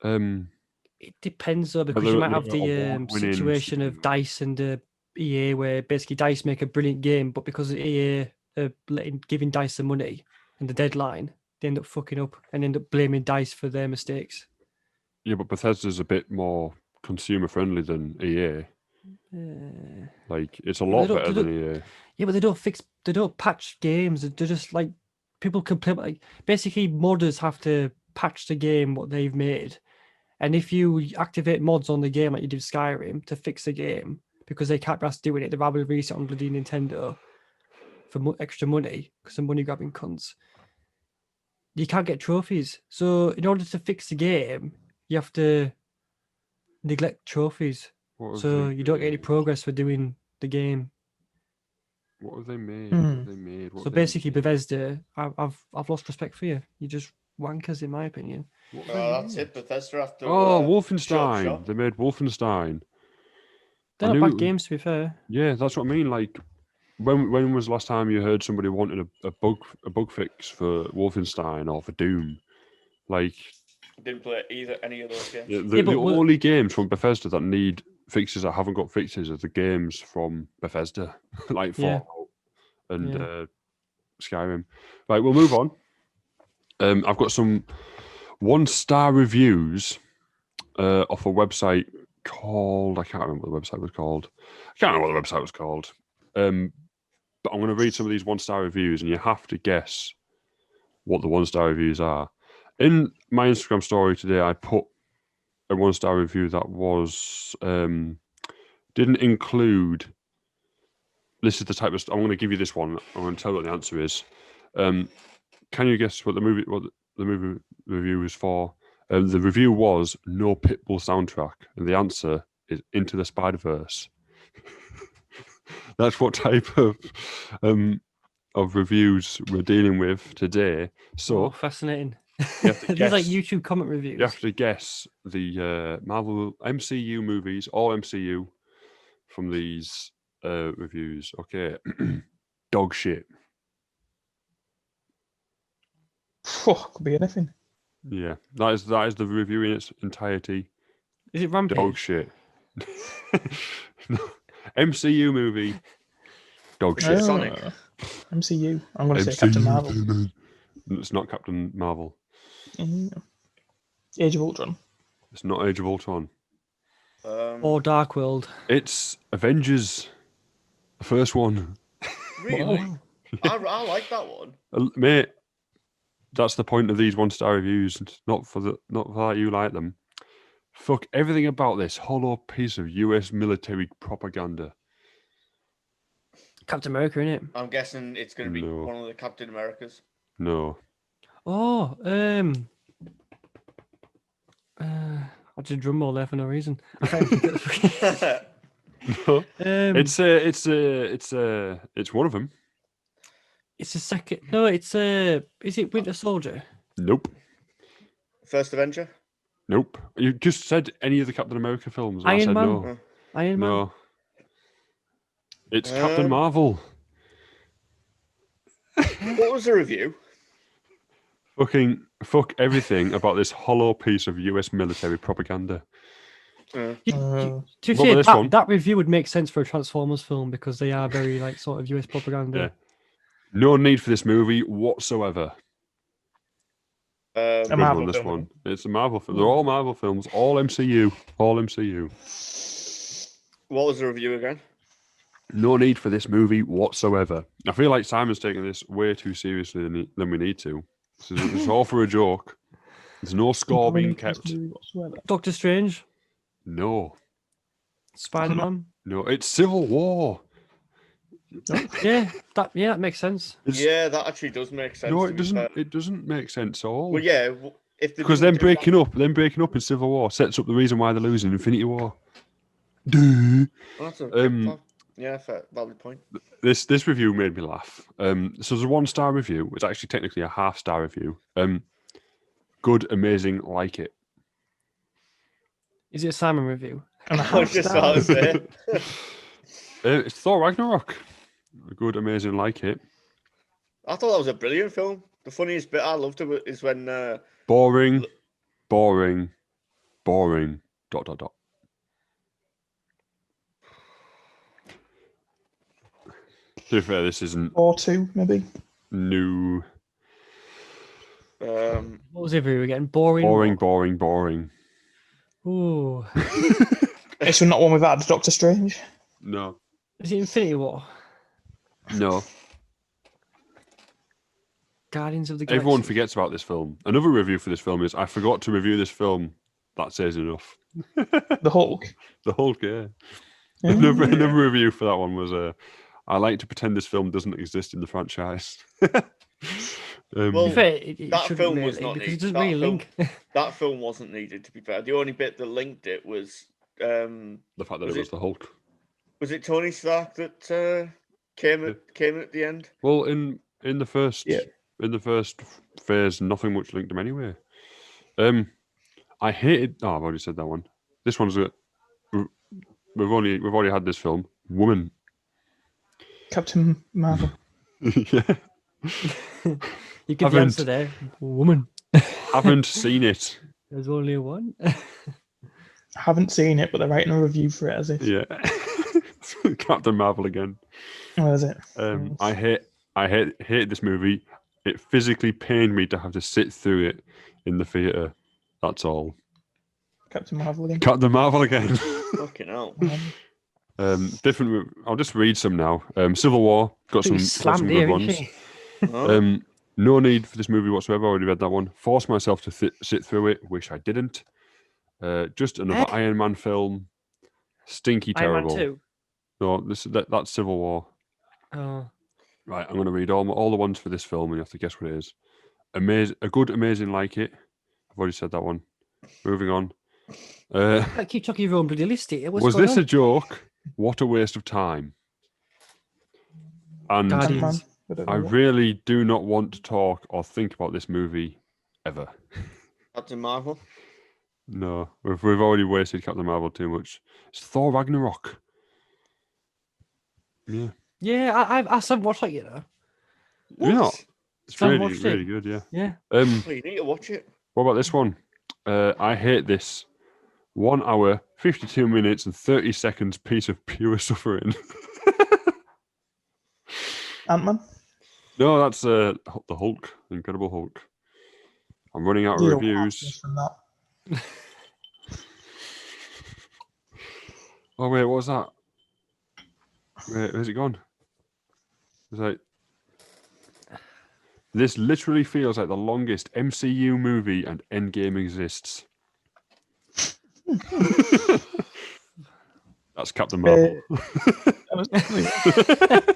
It depends though, because they're- you might have they're the award-winning situation of DICE and EA, where basically DICE make a brilliant game, but because EA are giving DICE the money and the deadline, they end up fucking up and end up blaming DICE for their mistakes. Yeah, but Bethesda's a bit more consumer friendly than EA. Like, it's a Well, lot they don't- better they than EA. Yeah, but they don't patch games. They're just like, people complain. Like, basically, modders have to patch the game what they've made, and if you activate mods on the game like you did Skyrim to fix the game because they can't be asked doing it, they'd rather release it on bloody Nintendo for extra money because of money grabbing cunts. You can't get trophies. So in order to fix the game, you have to neglect trophies. What have So they you don't get any made? progress for doing the game. What have they made? What have they made? What So have they basically, made? Bethesda, I've lost respect for you. You're just wankers, in my opinion. What have they That's made? it. Bethesda have to. Oh, shut Wolfenstein. shop. They made Wolfenstein. They're I not knew- bad games, to be fair. Yeah, that's what I mean. Like, when was the last time you heard somebody wanted a bug fix for Wolfenstein or for Doom? Like, Didn't play any of those games. yeah, Yeah, but the what- only games from Bethesda that need fixes that haven't got fixes are the games from Bethesda, like Yeah. Fallout and Yeah. Skyrim. Right, we'll move on. I've got some 1-star reviews off a website called, I can't remember what the website was called. I can't remember what the website was called. But I'm going to read some of these 1-star reviews, and you have to guess what the 1-star reviews are. In my Instagram story today, I put a 1-star review that was didn't include. This is the type of. I'm going to give you this one. I'm going to tell you what the answer is. Can you guess what the movie review is for? The review was no Pitbull soundtrack, and the answer is Into the Spider-Verse. That's what type of reviews we're dealing with today. So Oh, fascinating. you have to These like guess- YouTube comment reviews. you have to guess the Marvel MCU movies, all MCU, from these reviews. Okay, dog shit. Could be anything. Yeah, that is the review in its entirety. Is it Rampage? Dog shit. No. MCU movie. Dog shit. Sonic. MCU. I'm going to say Captain Marvel. It's not Captain Marvel. Age of Ultron. It's not Age of Ultron. Or Dark World. It's Avengers. The first one. Really? I like that one. Mate, that's the point of these 1-star reviews. Not for that you like them. Fuck everything about this hollow piece of US military propaganda. Captain America, innit? I'm guessing it's going to be No. one of the Captain Americas. No. Oh, I did a drum roll there for no reason. No, It's it's one of them. it's a second. No, it's a. Is it Winter Soldier? Nope. First Avenger. Nope. You just said any of the Captain America films. And I Iron said Man? no. Iron Man. No. It's Captain Marvel. What was the review? Fuck everything about this hollow piece of US military propaganda. To What say about this one? that review would make sense for a Transformers film because they are very like sort of US propaganda. Yeah. No need for this movie whatsoever. A Good Marvel one, this film, one. It's a Marvel film. They're all Marvel films. All MCU. All MCU. What was the review again? No need for this movie whatsoever. I feel like Simon's taking this way too seriously than we need to. It's all for a joke. There's no score being kept. Doctor Strange, No. Spider-Man. No. It's Civil War. Yeah, that makes sense. Yeah, that actually does make sense. No, to it be fair. doesn't. It doesn't make sense at all. Well, yeah, if they Because didn't them do that- breaking up in Civil War sets up the reason why they're losing Infinity War. Duh. That's a fair, valid point. This review made me laugh. So there's a 1-star review. It's actually technically a half-star review. Good, amazing, like it. Is it a Simon review? I was just about to say. It's Thor Ragnarok. Good, amazing, like it. I thought that was a brilliant film. The funniest bit I loved of it is when Boring. Dot dot dot. To be fair, this isn't Or 2, maybe. new. What was the review again? Boring. Boring. Ooh. It's not one without Doctor Strange. No. Is it Infinity War? No. Guardians of the Galaxy. Everyone forgets about this film. Another review for this film is I forgot to review this film. That says enough. The Hulk. The Hulk, yeah. Yeah. Another review for that one was I like to pretend this film doesn't exist in the franchise. Well, To be fair, it that shouldn't film was really, not because it needed. doesn't That really film- link. that film wasn't needed. To be fair, the only bit that linked it was the fact that Was it was it- the Hulk. was it Tony Stark that came at the end? Well, in the first Yeah. in the first phase, nothing much linked him anyway. I hated. Oh, I've already said that one. This one's we've already had this film. Woman. Captain Marvel. Yeah. You give the Haven't- answer there. Woman. Haven't seen it. There's only one. Haven't seen it, but they're writing a review for it as if. Yeah. Captain Marvel again. What is it? I hate this movie. It physically pained me to have to sit through it in the theatre. That's all. Captain Marvel again. Captain Marvel again. Fucking hell. Different. I'll just read some now. Civil War got some Slammed good here, ones. isn't she? Huh? No need for this movie whatsoever. I already read that one. Forced myself to sit through it. Wish I didn't. Just another Iron Man film. Stinky Iron terrible. Man 2. No, that's Civil War. Oh. Right, I'm going to read all the ones for this film, and you have to guess what it is. A good, amazing, like it. I've already said that one. Moving on. I keep talking your own bloody list here. What's Was going this on? a joke? What a waste of time. And Guardians. Ant-Man. I don't know I what. really do not want to talk or think about this movie ever. Captain Marvel. No, we've already wasted Captain Marvel too much. It's Thor Ragnarok. Yeah. Yeah, I still haven't watched that yet, though. You know, it's Still really, watched it. really good, yeah. Yeah. Well, you need to watch it. What about this one? I hate this 1 hour, 52 minutes, and 30 seconds piece of pure suffering. Ant-Man. No, that's the Hulk, Incredible Hulk. I'm running out of Zero reviews. happiness from that. Oh wait, what was that? Wait, where's it gone? It's like this literally feels like the longest MCU movie and Endgame exists. That's Captain Marvel.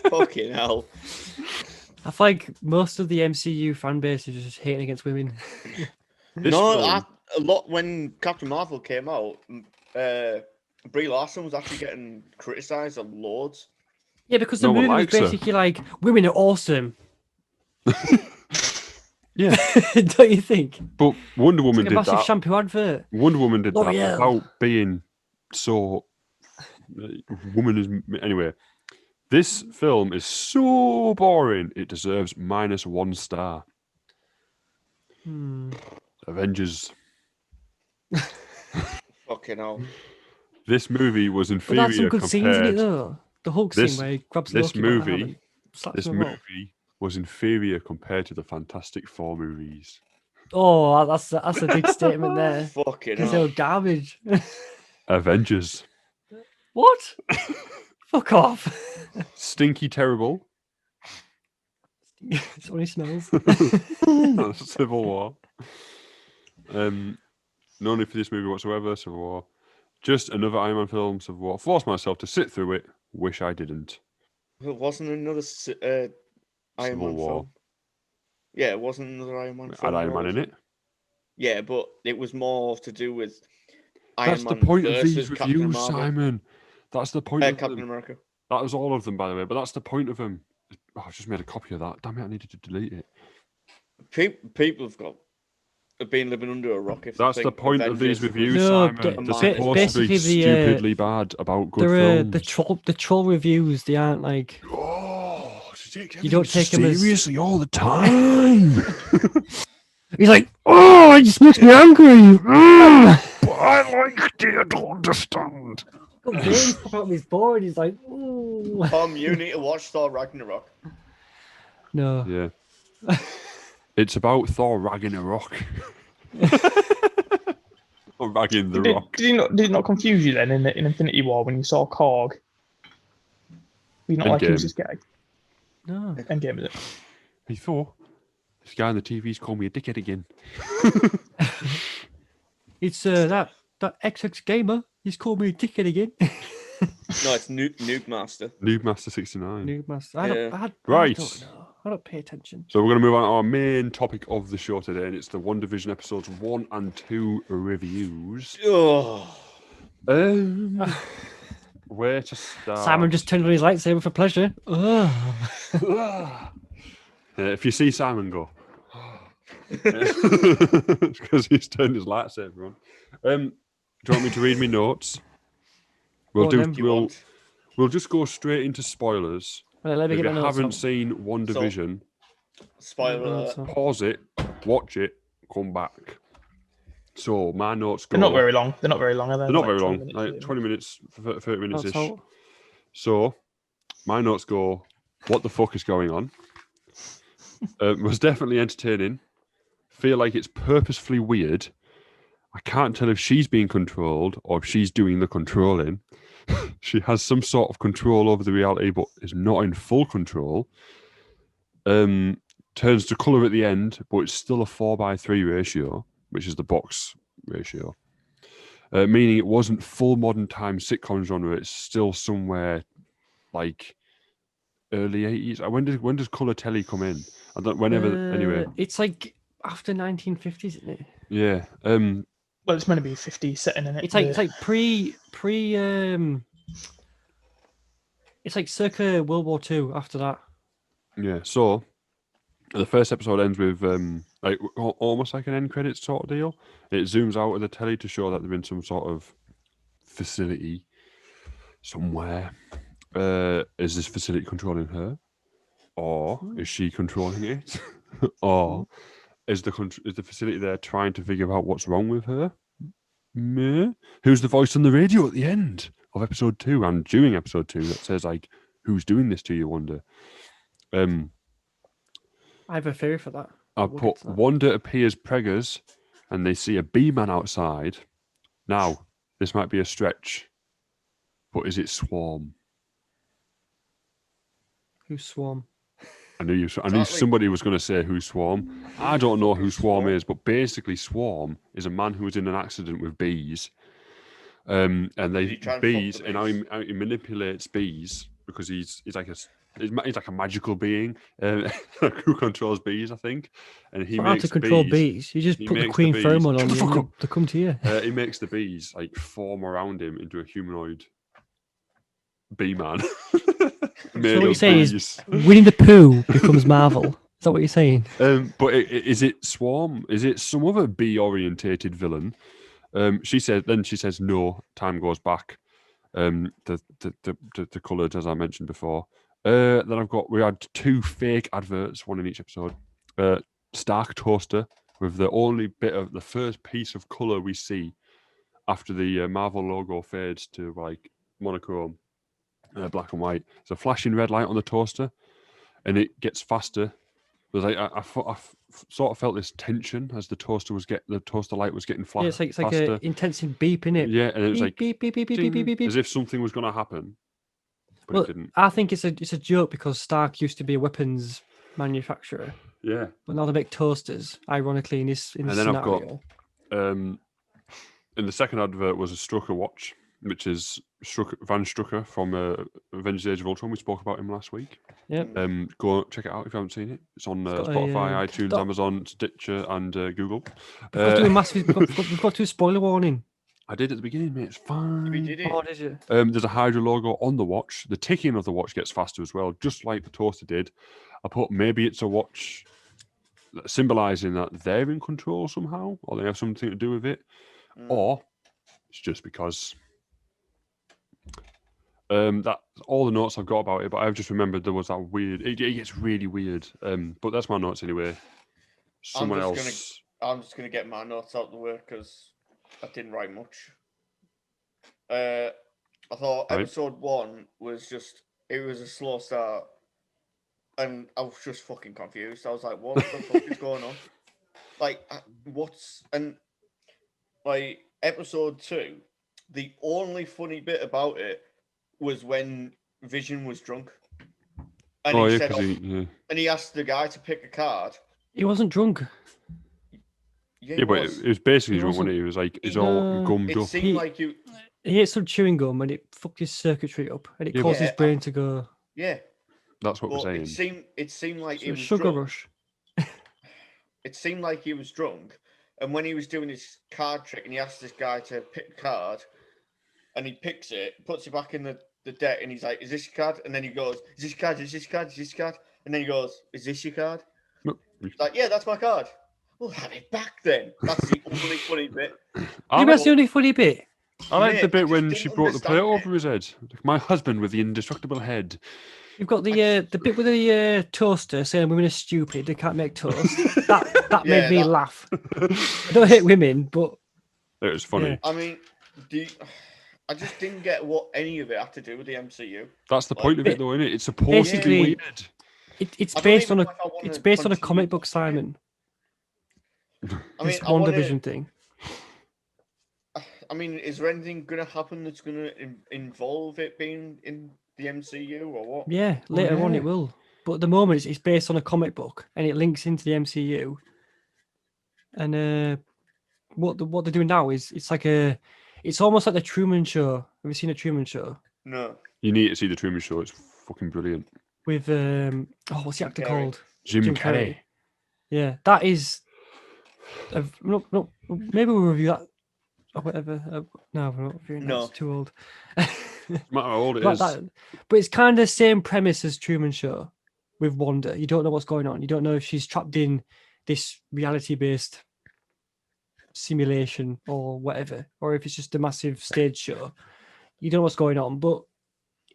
Fucking hell. I feel like most of the MCU fan base is just hating against women. This No, film- a lot when Captain Marvel came out. Brie Larson was actually getting criticised a loads. Yeah, because the No one movie was likes her. basically like, women are awesome. Yeah. Don't you think? But Wonder Woman Like a did massive that. shampoo advert. Wonder Woman did that L'Oreal. without being so. Woman is anyway. This film is so boring. It deserves -1 star. Avengers. Fucking hell. This movie was But inferior that's some good scenes in it, compared. though. The Hulk This- scene where he grabs this Loki by the arm movie- and slaps This him about. movie was inferior compared to the Fantastic Four movies. Oh, that's a big statement there. Fucking Because they hell. were garbage. Avengers. What? Fuck off. Stinky terrible. It only smells. Civil War. No need for this movie whatsoever. Civil War. Just another Iron Man film. Civil War. Forced myself to sit through it. Wish I didn't. It wasn't another Iron Civil Man War. film. Yeah, it wasn't another Iron Man film. Had Iron Man was in it. Yeah, but it was more to do with That's Iron the Man point of versus these Captain reviews, Marvel. Simon. That's the point of Captain them. America. That was all of them, by the way. But that's the point of them. Oh, I've just made a copy of that. Damn it! I needed to delete it. People have been living under a rock. If they That's the think point of these Avengers reviews, was- No, Simon. ba- They're ba- supposed to be basically the, stupidly bad about good They're films. the troll reviews. They aren't like Oh, You don't take them as- seriously all the time. he's like, oh, it just makes me angry. But I liked it. I don't understand. Got veins pop out of his board. He's like, ooh. Tom, you need to watch Thor Ragnarok. No. Yeah. It's about Thor ragging a rock. Or ragging the rock. Did it not confuse you then in Infinity War when you saw Korg? Were you not like, Endgame. who's this guy? No. Endgame, is it? Hey Thor, this guy on the TV's called me a dickhead again. It's that XX gamer. He's called me a dickhead again. No, it's Nuke Master. Noob Master 69. New master. Yeah. Right. don't know. I don't pay attention. So we're going to move on to our main topic of the show today, and it's the Wandavison episodes 1 and 2 reviews. Oh, Where to start? Simon just turned on his lightsaber for pleasure. Ugh. If you see Simon go, it's because he's turned his lightsaber on. Do you want me to read me notes? We'll Go on do. then. you want? We'll just go straight into spoilers. Well, let me If get you my notes haven't out. seen Wandavison, Spoiler alert. pause it, watch it, come back. So my notes go. They're not very long. They're not very long, are they? They're not Like very 20 long, minutes, like really. 20 minutes, 30 minutes ish. Notes out. So my notes go, what the fuck is going on? Was definitely entertaining. Feel like it's purposefully weird. I can't tell if she's being controlled or if she's doing the controlling. She has some sort of control over the reality, but is not in full control. Turns to colour at the end, but it's still a 4:3 ratio, which is the box ratio. Meaning it wasn't full modern time sitcom genre. It's still somewhere like early 80s. When does colour telly come in? I don't. Whenever. Anyway. It's like after 1950s, isn't it? Yeah. Well, it's meant to be 50 setting in it. It's like pre it's like circa World War II after that. Yeah. So the first episode ends with like almost like an end credits sort of deal. It zooms out of the telly to show that they're in some sort of facility somewhere. Is this facility controlling her, or is she controlling it, or is the facility there trying to figure out what's wrong with her? Meh. Who's the voice on the radio at the end of episode 2 and during episode 2 that says like, "Who's doing this to you, Wanda?" I have a theory for that. I We'll get put to that. Wanda appears preggers, and they see a bee-man outside. Now, this might be a stretch, but is it Swarm? Who's Swarm? I knew Exactly. somebody was going to say who's Swarm. I don't know who Swarm is, but basically Swarm is a man who was in an accident with bees. And Did he try and fuck bees, the and how bees? he manipulates bees because he's like he's like a magical being who controls bees, I think, and he It's not hard makes to control bees. bees. You just He put the makes queen bees- pheromone Shut on the you fuck and up. they come to you. He makes the bees like form around him into a humanoid bee man. Made So what of you're saying is bees. Winnie the Pooh becomes Marvel. Is that what you're saying? But is it Swarm? Is it some other bee-orientated villain? She says no. Time goes back. The coloured, as I mentioned before. Then we had 2 fake adverts, one in each episode. Stark toaster with the only bit of the first piece of colour we see after the Marvel logo fades to like monochrome, black and white. It's a flashing red light on the toaster, and it gets faster. There's like I sort of felt this tension as the toaster light was getting Yeah, faster. it's like an intensive beep in it. Yeah, and it was Beep, like beep, beep, beep, beep, beep, ding, beep, beep. as if something was going to happen, but Well, it didn't. I think it's a joke because Stark used to be a weapons manufacturer, Yeah, but now they make toasters. Ironically, in this and then scenario. I've got in the second advert was a Strucker watch, which is Van Strucker from Avengers: Age of Ultron. We spoke about him last week. Yep. Go check it out if you haven't seen it. It's on got a, Spotify, iTunes, that- Amazon, Stitcher, and Google. We've got to do a massive. We've got to do a spoiler warning. I did at the beginning, mate. It's fine. We did it. Oh, did you? There's a Hydra logo on the watch. The ticking of the watch gets faster as well, just like the toaster did. I put maybe it's a watch symbolizing that they're in control somehow, or they have something to do with it, or it's just because. That's all the notes I've got about it, but I've just remembered there was that weird. It gets really weird. But that's my notes anyway. Someone else. I'm just gonna get my notes out of the way because I didn't write much. I thought Right. episode 1 was it was a slow start, and I was just fucking confused. I was like, "What the fuck is going on?" Like, like episode 2, the only funny bit about it was when Vision was drunk, and Oh he yeah, said, because and he asked the guy to pick a card. He wasn't drunk. Yeah, but it was basically drunk when wasn't- he was like, it's all gummed It up. seemed like you. He ate some chewing gum and it fucked his circuitry up, and it Yeah, caused his but- brain to go. Yeah, That's what we're but saying. it seemed like So he was sugar drunk. rush. It seemed like he was drunk, and when he was doing his card trick, and he asked this guy to pick a card, and he picks it, puts it back in the deck, and he's like, "Is this your card?" And then he goes, "Is this your card? Is this your card? Is this your card?" And then he goes, "Is this your card?" No, He's like, "Yeah, that's my card." Well, have it back then. That's the only funny bit. I That's like, the only funny bit. I like the Mate, I bit just when didn't she brought the plate understand it. over his head. My husband with the indestructible head. You've got the bit with the toaster saying women are stupid, they can't make toast. that Yeah, made me that- laugh. I don't hate women, but It was funny. Yeah. I mean, I just didn't get what any of it had to do with the MCU. That's the Like, point of it, though, isn't it? It's supposed to be Basically- weird. it's I don't based even on know if I wanna it's based on a continue comic book, watching it. Simon. I mean, This I wanna- WandaVision thing. I mean, is there anything going to happen that's going to involve it being in the MCU or what? Yeah, later on yeah. it will. But at the moment it's based on a comic book and it links into the MCU. And what they're doing now is it's almost like the Truman Show. Have you seen a Truman Show? No. You need to see the Truman Show. It's fucking brilliant. With what's the actor Carrey. called? Jim, Jim Carrey. Carrey. Yeah, that is. No, maybe we'll review that or whatever. No, we're not reviewing that. No. It's too old. No matter how old it But is. but it's kind of the same premise as Truman Show with Wanda. You don't know what's going on. You don't know if she's trapped in this reality-based simulation or whatever, or if it's just a massive stage show. You don't know what's going on, but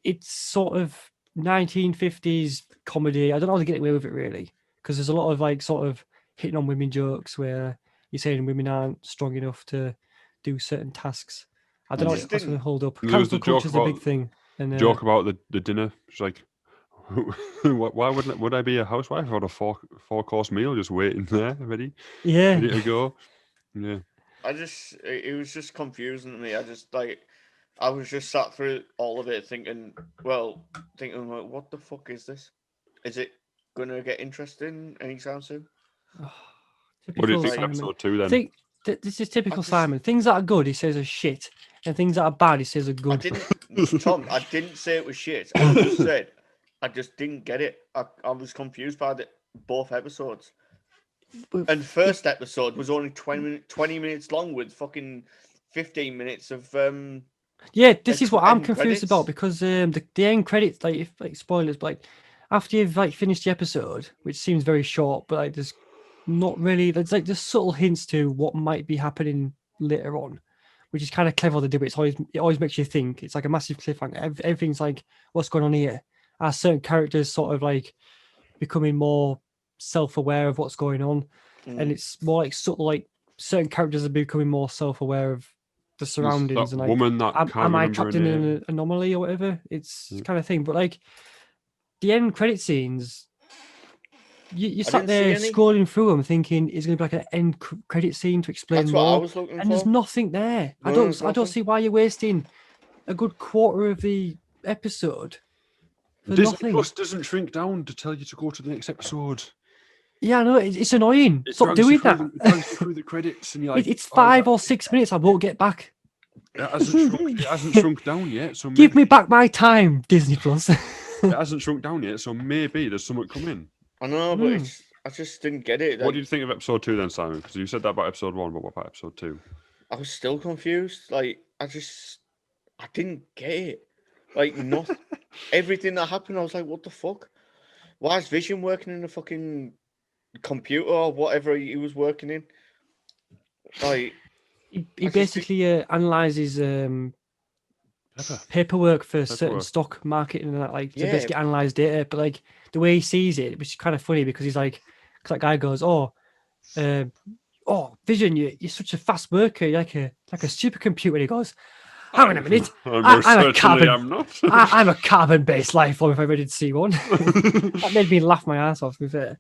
it's sort of 1950s comedy. I don't know how to get away with it really, because there's a lot of like sort of hitting on women jokes where you're saying women aren't strong enough to do certain tasks. I don't know just if that's going to didn't- hold up. There was the Cancel joke culture is a big about- thing. And Joke about the dinner. She's like, why would I be a housewife? I had a four course meal just waiting there, ready yeah, to go. Yeah. It was just confusing to me. I was just sat through all of it thinking, like, what the fuck is this? Is it going to get interesting anytime soon? What do you typical think of Simon. episode 2 then? I think this is typical just- Simon. Things that are good, he says are shit, and things that are bad, he says are I good. didn't, Tom, I didn't say it was shit. I just said I just didn't get it. I was confused by both episodes. But- And first episode was only 20 minutes long with fucking 15 minutes of Yeah, this is what I'm end confused about credits. because the end credits, like if like spoilers, but like after you've like finished the episode, which seems very short, but like there's not really there's subtle hints to what might be happening later on, which is kind of clever to do. It always makes you think. It's like a massive cliffhanger. Everything's like, what's going on here? Are certain characters sort of like becoming more self-aware of what's going on, and it's more like subtle, like certain characters are becoming more self-aware of the There's surroundings that and like, woman that can't am I remember her trapped in name. an anomaly or whatever? It's Mm. kind of thing. But like the end credit scenes, you sat didn't see there any. scrolling through them thinking it's going to be like an end credit scene to explain That's what I more, was looking and there's for. nothing there. No, I there's don't nothing. see why you're wasting a good quarter of the episode for Disney nothing. Plus doesn't shrink down to tell you to go to the next episode. Yeah, I know it's annoying. It Stop drags you doing through that. It drags you through the credits, and you're like, It's "Oh, 5 or 6 minutes. I won't get back. it hasn't shrunk down yet. So Give maybe, me back my time, Disney Plus. it hasn't shrunk down yet. So maybe there's something coming. I know, but Hmm. I just didn't get it. What Like, do you think of episode 2 then, Simon? Because you said that about episode 1, but what about episode 2? I was still confused. Like, I didn't get it. Like, not everything that happened. I was like, what the fuck? Why is Vision working in a fucking computer or whatever he was working in? Like, He I just basically analyzes Pepper. paperwork for certain Paperwork. stock marketing and that, like to Yeah. basically analyze data. But like the way he sees it, which is kind of funny because he's like, 'cause that guy goes, "Oh, Vision, you're such a fast worker, you're like a supercomputer." And he goes, "Hang on a minute, I most I'm a certainly carbon. am not. I'm a carbon-based life form. If I ready to see one." That made me laugh my ass off. To be fair,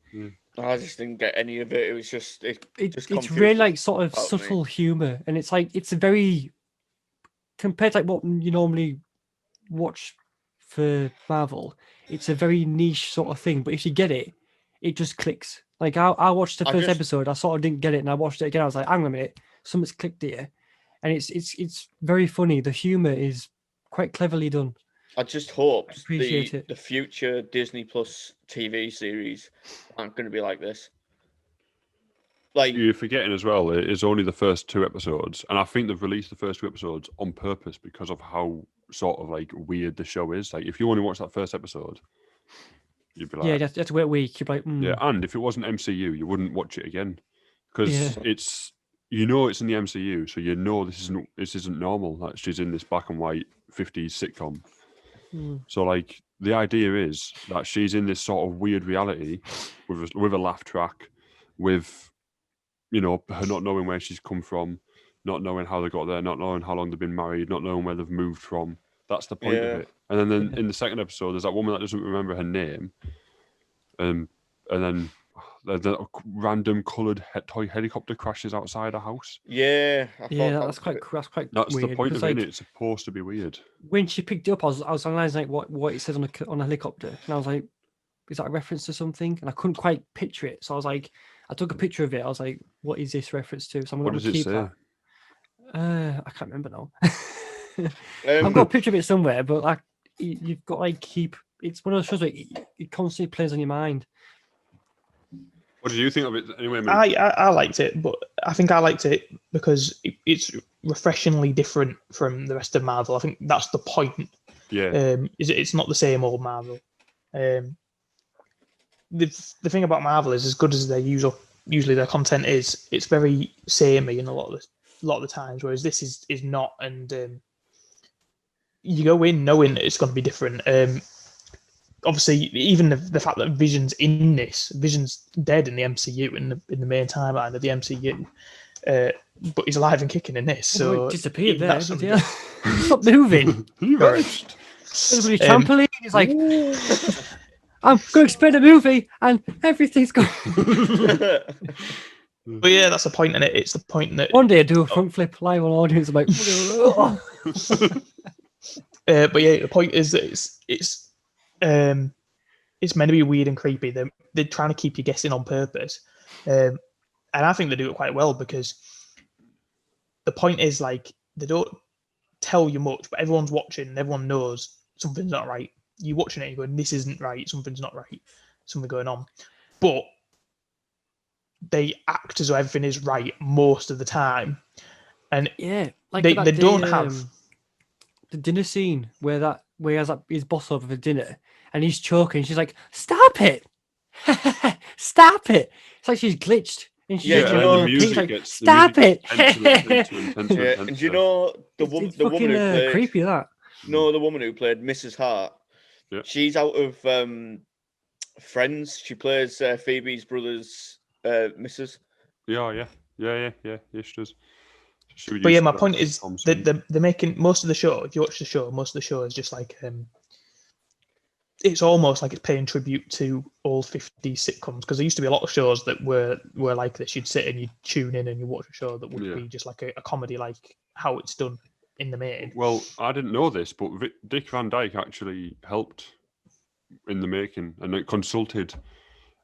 I just didn't get any of it. It was just just it's confused really like sort of about me. subtle humor, and it's like it's a very compared to like what you normally watch for Marvel. It's a very niche sort of thing, but if you get it, it just clicks. Like I watched the I first just- episode, I sort of didn't get it, and I watched it again. I was like, hang on a minute, something's clicked here, and it's very funny. The humor is quite cleverly done. I just hope appreciate it. the future Disney Plus TV series aren't going to be like this. Like, You're forgetting as well, it is only the first 2 episodes. And I think they've released the first 2 episodes on purpose because of how sort of like weird the show is. Like, if you only watch that first episode, you'd be like, Yeah, you have to wait a week. You're like, yeah. And if it wasn't MCU, you wouldn't watch it again because Yeah. it's it's in the MCU, so this isn't normal. That she's in this black and white 50s sitcom. So like the idea is that she's in this sort of weird reality with a laugh track, with her not knowing where she's come from, not knowing how they got there, not knowing how long they've been married, not knowing where they've moved from. That's the point Yeah. of it. And then in the second episode, there's that woman that doesn't remember her name, and then the random coloured toy helicopter crashes outside a house. yeah, I thought yeah, that that's was quite That's weird. the point because, of it. like, It's supposed to be weird. when she picked it up, I was analysing like what it says on a helicopter, and I was like, is that a reference to something? And I couldn't quite picture it, so I was like, I took a picture of it. I was like, what is this reference to? So I'm What going does to it keep say? that. I can't remember now. I've Um, got a picture of it somewhere, but like you've got to like keep. It's one of those shows where it constantly plays on your mind. What did you think of it anyway? Moon? I liked it, but I think I liked it because it's refreshingly different from the rest of Marvel. I think that's the point. Yeah. It's not the same old Marvel. The thing about Marvel is, as good as their usually their content is, it's very samey in a lot of the times, whereas this is not, and you go in knowing that it's going to be different. Obviously, even the fact that Vision's in this, Vision's dead in the MCU, in the main timeline of the MCU, but he's alive and kicking in this. Oh, So it disappeared even there. that's Did something you? Stop moving. He vanished. Everybody trampoline. It's like I'm going to explain a movie, and everything's going. But yeah, that's the point in it. It's the point that. One day I do a front flip live on audience. I'm like, But yeah, the point is that it's meant to be weird and creepy. They're trying to keep you guessing on purpose, and I think they do it quite well because the point is, like, they don't tell you much, but everyone's watching and everyone knows something's not right. you watching it and you're going, this isn't right, something's not right, something going on. But they act as though everything is right most of the time. And Yeah, like they that don't have the dinner scene where he has his boss over for dinner and he's choking. She's like, "Stop it, stop it!" It's like she's glitched and she's Yeah, just you going know, on the repeat, music like, gets "Stop it!" intenser. Yeah, and do you know the It's woman fucking who played creepy that. no, the woman who played Mrs. Hart. Yeah. She's out of Friends. She plays Phoebe's brother's Mrs. Yeah, she does. But yeah, my point is that they're making most of the show. If you watch the show, most of the show is just like it's almost like it's paying tribute to old 50s sitcoms, because there used to be a lot of shows that were like this. You'd sit and you'd tune in and you watch a show that would be just like a comedy, like how it's done in the main. Well, I didn't know this, but Dick Van Dyke actually helped in the making and it consulted.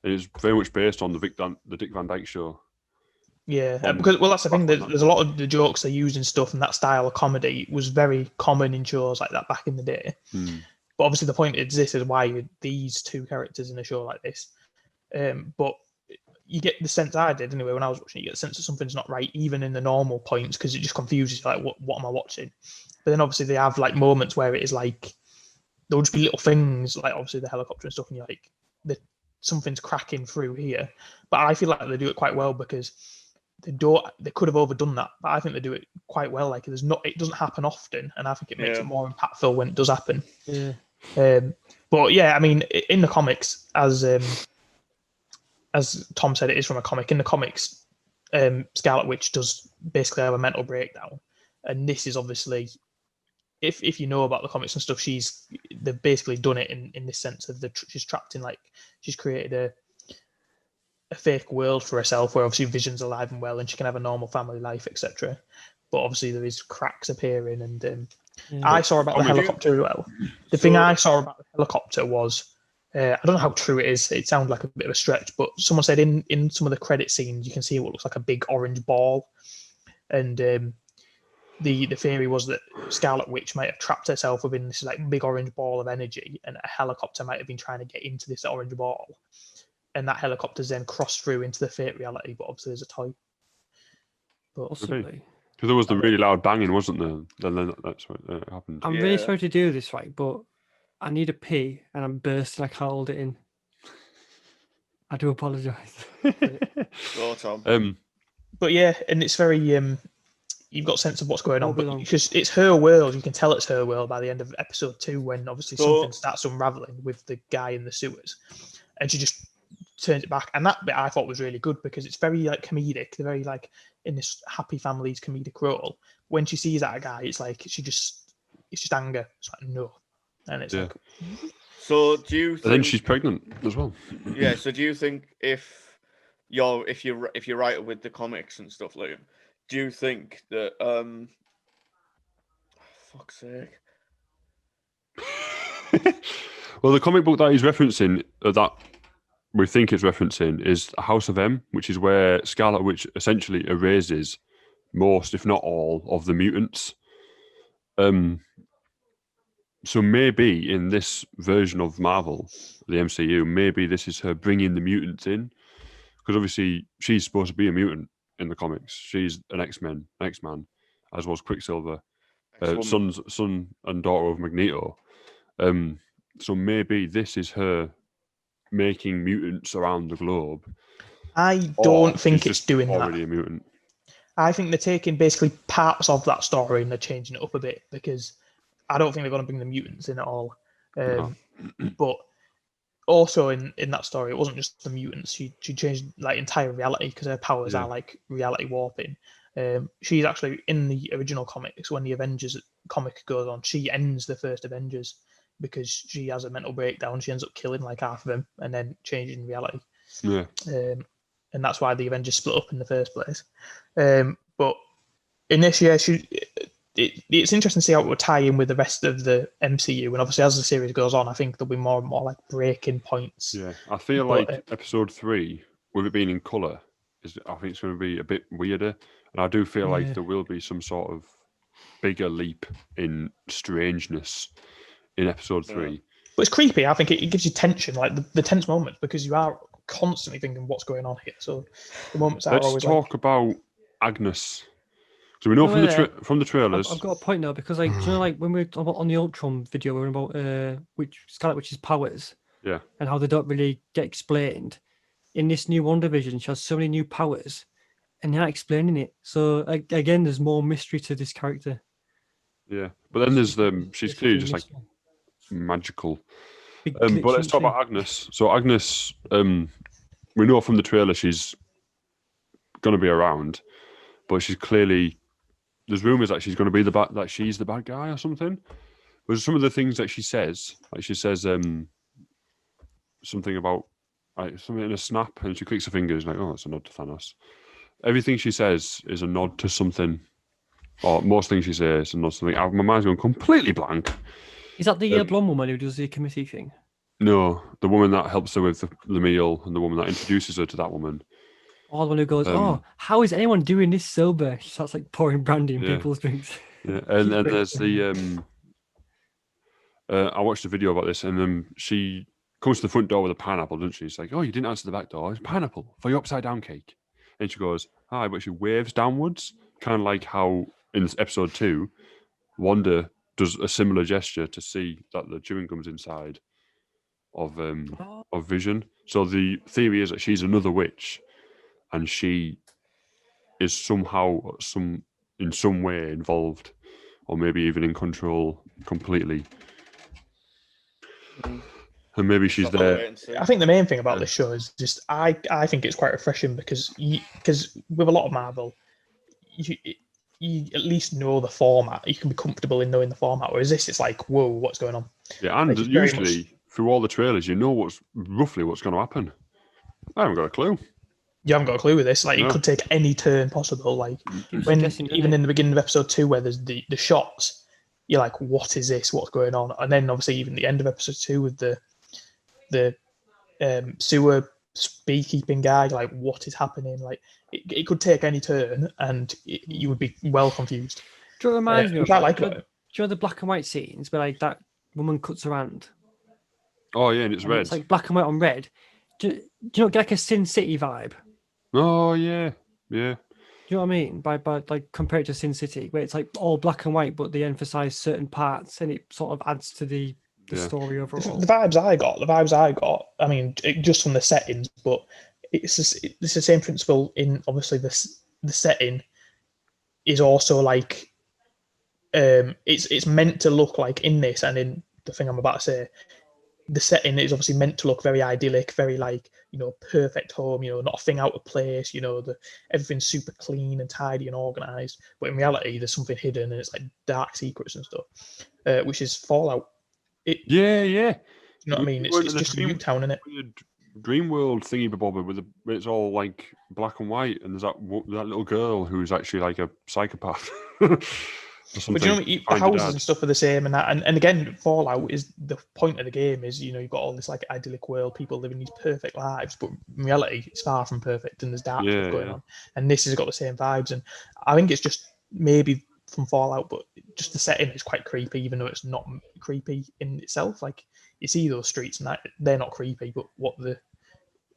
It's very much based on the Dick Van Dyke Show. Yeah, because that's the thing. There's a lot of the jokes they use and stuff, and that style of comedy was very common in shows like that back in the day. But obviously, the point is this is why you these two characters in a show like this. But you get the sense I did anyway when I was watching it. You get the sense that something's not right, even in the normal points, because it just confuses you. Like, what am I watching? But then obviously they have like moments where it is like there'll just be little things, like obviously the helicopter and stuff, and you're like, something's cracking through here. But I feel like they do it quite well because they could have overdone that, but I think they do it quite well. Like it doesn't happen often, and I think it makes it more impactful when it does happen. Yeah. But yeah, I mean, in the comics, as Tom said, it is from a comic. In the comics, Scarlet Witch does basically have a mental breakdown, and this is obviously, if you know about the comics and stuff, they've basically done it in this sense of she's trapped in, like, she's created a fake world for herself where obviously Vision's alive and well and she can have a normal family life, etc. But obviously there is cracks appearing, and I saw about the helicopter as well. The thing I saw about the helicopter was, I don't know how true it is, it sounds like a bit of a stretch, but someone said in some of the credit scenes you can see what looks like a big orange ball, and the theory was that Scarlet Witch might have trapped herself within this like big orange ball of energy, and a helicopter might have been trying to get into this orange ball, and that helicopter's then crossed through into the fake reality, but obviously there's a toy. But possibly. Because there was the really loud banging, wasn't there? Then that's what happened. I'm really sorry to do this, right, but I need a pee and I'm bursting. I can't hold it in. I do apologise. Go, Tom. But yeah, and it's very you've got a sense of what's going on, but because it's her world, you can tell it's her world by the end of episode 2 when obviously something starts unraveling with the guy in the sewers, and she just turns it back. And that bit I thought was really good because it's very like comedic. They're very like in this happy families comedic role. When she sees that guy, it's like it's just anger. It's like no, and it's like. So do you? And then she's pregnant as well. Yeah. So do you think if you're writer with the comics and stuff like, do you think that fuck's sake. Well, the comic book that he's referencing, that we think it's referencing, is House of M, which is where Scarlet Witch essentially erases most, if not all, of the mutants. So maybe in this version of Marvel, the MCU, maybe this is her bringing the mutants in, because obviously she's supposed to be a mutant in the comics. She's an X-Man, as was Quicksilver, son and daughter of Magneto. So maybe this is her making mutants around the globe. I don't think it's doing that. Already a mutant. I think they're taking basically parts of that story and they're changing it up a bit, because I don't think they're going to bring the mutants in at all. No. But also in that story, it wasn't just the mutants. She changed like entire reality because her powers are like reality warping. She's actually in the original comics, when the Avengers comic goes on, she ends the first Avengers because she has a mental breakdown. She ends up killing like half of them and then changing reality. Yeah. And that's why the Avengers split up in the first place. But in this year, it's interesting to see how it will tie in with the rest of the MCU. And obviously, as the series goes on, I think there'll be more and more like breaking points. Yeah, I feel like episode 3, with it being in colour, I think it's going to be a bit weirder. And I do feel like there will be some sort of bigger leap in strangeness in episode 3. But it's creepy. I think it gives you tension, like the tense moments, because you are constantly thinking what's going on here. So the moments are Let's always talk like, about Agnes. So we know No, wait from the trailers. I've got a point now because, like, do you know, like when we were on the Ultron video, we were about Scarlet Witch's powers Yeah. and how they don't really get explained. In this new WandaVision, she has so many new powers, and they're not explaining it. So again, there's more mystery to this character. Yeah, but then there's she's clearly just like Mystery. magical. Big But glitch, let's isn't talk she? about Agnes. So Agnes, we know from the trailer she's going to be around, but she's clearly. There's rumors that she's going to be that she's the bad guy or something. But some of the things that she says, like she says something about like something in a snap, and she clicks her fingers like, oh, it's a nod to Thanos. Everything she says is a nod to something, or most things she says is a nod to something. My mind's going completely blank. Is that the blonde woman who does the committee thing? No, the woman that helps her with the meal and the woman that introduces her to that woman. Or the one who goes, "Oh, how is anyone doing this sober?" She starts like pouring brandy in Yeah. people's drinks. Yeah, and there's the I watched a video about this, and she comes to the front door with a pineapple, doesn't she? She's like, "Oh, you didn't answer the back door. It's pineapple for your upside down cake." And she goes, "Hi," but she waves downwards, kind of like how in episode 2, Wanda does a similar gesture to see that the chewing gum's inside of Vision. So the theory is that she's another witch, and she is somehow in some way involved, or maybe even in control completely. And maybe she's there. I think the main thing about this show is just I think it's quite refreshing because with a lot of Marvel, you at least know the format. You can be comfortable in knowing the format. Whereas this, it's like, whoa, what's going on? Yeah, and Like, very usually through all the trailers, you know roughly what's going to happen. I haven't got a clue. You haven't got a clue with this. Like, No. it could take any turn possible. Like Keeps when guessing, doesn't even it? in the beginning of episode 2, where there's the shots, you're like, what is this? What's going on? And then obviously even the end of episode 2 with the sewer beekeeping guy, like, what is happening? Like, it could take any turn, and you would be well confused. Do you know what reminds me of? Which I like Do you about it. know the black and white scenes where like that woman cuts her hand? Oh yeah, and it's And red. it's like black and white on red. Do you not get like a Sin City vibe? Oh yeah, yeah. Do you know what I mean? By like compared to Sin City, where it's like all black and white, but they emphasize certain parts, and it sort of adds to the story overall. The vibes I got. I mean, just from the settings, but it's the same principle in obviously the setting is also like it's meant to look like in this and in the thing I'm about to say. The setting is obviously meant to look very idyllic, very like, perfect home, not a thing out of place, everything's super clean and tidy and organized. But in reality, there's something hidden and it's like dark secrets and stuff, which is Fallout. Yeah. You know what I mean? It's just a Newtown, isn't it? Dream world thingy bobber with it's all like black and white, and there's that little girl who's actually like a psychopath. But the houses and stuff are the same, and again, Fallout is the point of the game. Is you've got all this like idyllic world, people living these perfect lives, but in reality, it's far from perfect, and there's dark stuff going on. And this has got the same vibes, and I think it's just maybe from Fallout, but just the setting is quite creepy, even though it's not creepy in itself. Like you see those streets, and they're not creepy, but what the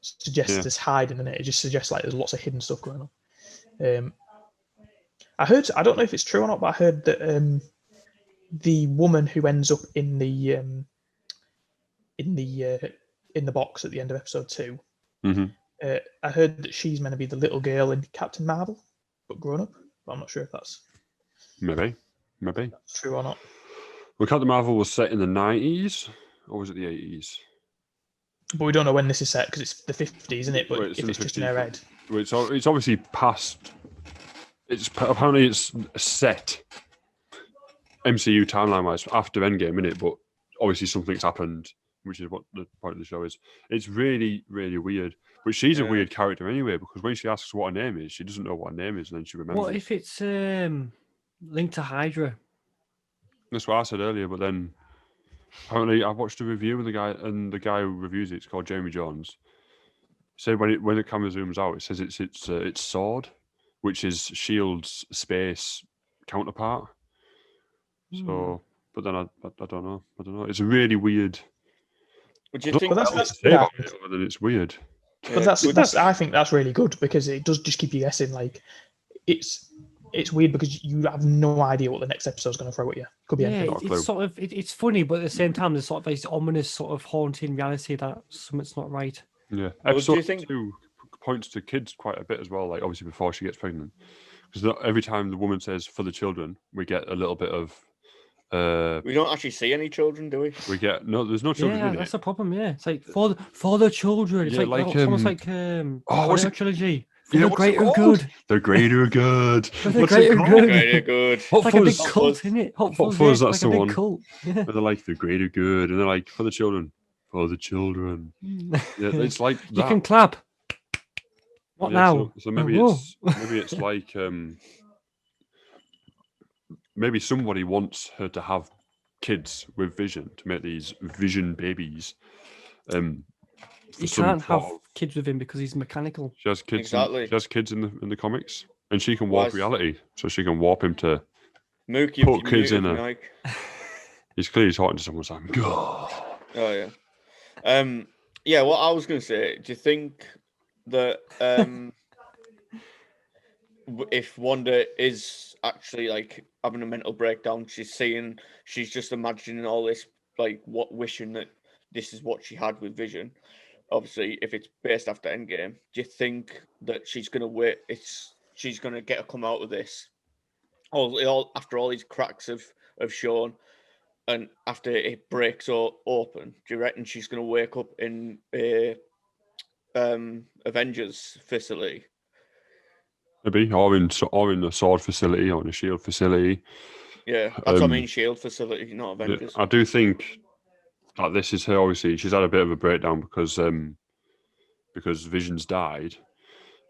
suggests is hiding in it. It just suggests like there's lots of hidden stuff going on. I heard, I don't know if it's true or not, but I heard that the woman who ends up in the box at the end of episode 2, I heard that she's meant to be the little girl in Captain Marvel, but grown up. But I'm not sure if that's maybe true or not. Well, Captain Marvel was set in the 90s, or was it the 80s? But we don't know when this is set because it's the 50s, isn't it? But Wait, if it's just in her head, it's obviously past. Apparently it's set MCU timeline wise after Endgame, innit? But obviously something's happened, which is what the point of the show is. It's really, really weird. But she's a weird character anyway, because when she asks what her name is, she doesn't know what her name is, and then she remembers. What if it's linked to Hydra? That's what I said earlier, but then apparently I watched a review with the guy who reviews it's called Jeremy Jones. Said when the camera zooms out, it says it's Sword, which is Shield's space counterpart. So, but then I don't know. It's a really weird Would you I don't think know that's- what else to that's- say about yeah. it, other than it's weird. But that's I think that's really good because it does just keep you guessing. Like it's weird because you have no idea what the next episode's going to throw at you. Could be Yeah, anything. Not a clue. it's sort of it's funny, but at the same time, there's sort of this ominous, sort of haunting reality that something's not right. Yeah. Well, do Episode you think- 2 points to kids quite a bit as well, like obviously before she gets pregnant. Because every time the woman says for the children, we get a little bit of We don't actually see any children, do we? there's no children Yeah, in that's it. the problem. Yeah, it's like for the children. It's Yeah, like, like, it's almost like what's Tornado it- trilogy for Yeah, the what's it greater called? good. The greater good. For the What's it greater called? good. Very good. Hot It's like a big Fuzz. Hot cult, Fuzz. isn't it? Hot Hot Fuzz, Fuzz, yeah, that's like the a one. big cult. Yeah. And they're like the greater good, and they're like for the children, for the children. Yeah, it's like You that. can clap. What Yeah, now? So maybe Whoa. it's like maybe somebody wants her to have kids with vision to make these vision babies. For You some can't have sort of- kids with him because he's mechanical. She has kids. Exactly. She has kids in the comics, and she can warp Why's- reality, so she can warp him to. Mookie, Put kids in her. Mike. He's clearly talking to someone saying, "God." Oh yeah. Yeah, what I was going to say, do you think that if Wanda is actually like having a mental breakdown, she's just imagining all this, like wishing that this is what she had with Vision. Obviously, if it's based after Endgame, do you think that she's going to she's going to get a come out of this? All after all these cracks have shown, and after it breaks open, do you reckon she's going to wake up in a Avengers facility? Maybe, or in a sword facility, or in a shield facility. Yeah, that's what I Um, mean. Shield facility, not Yeah, Avengers. I do think that this is her. Obviously, she's had a bit of a breakdown because Vision's died,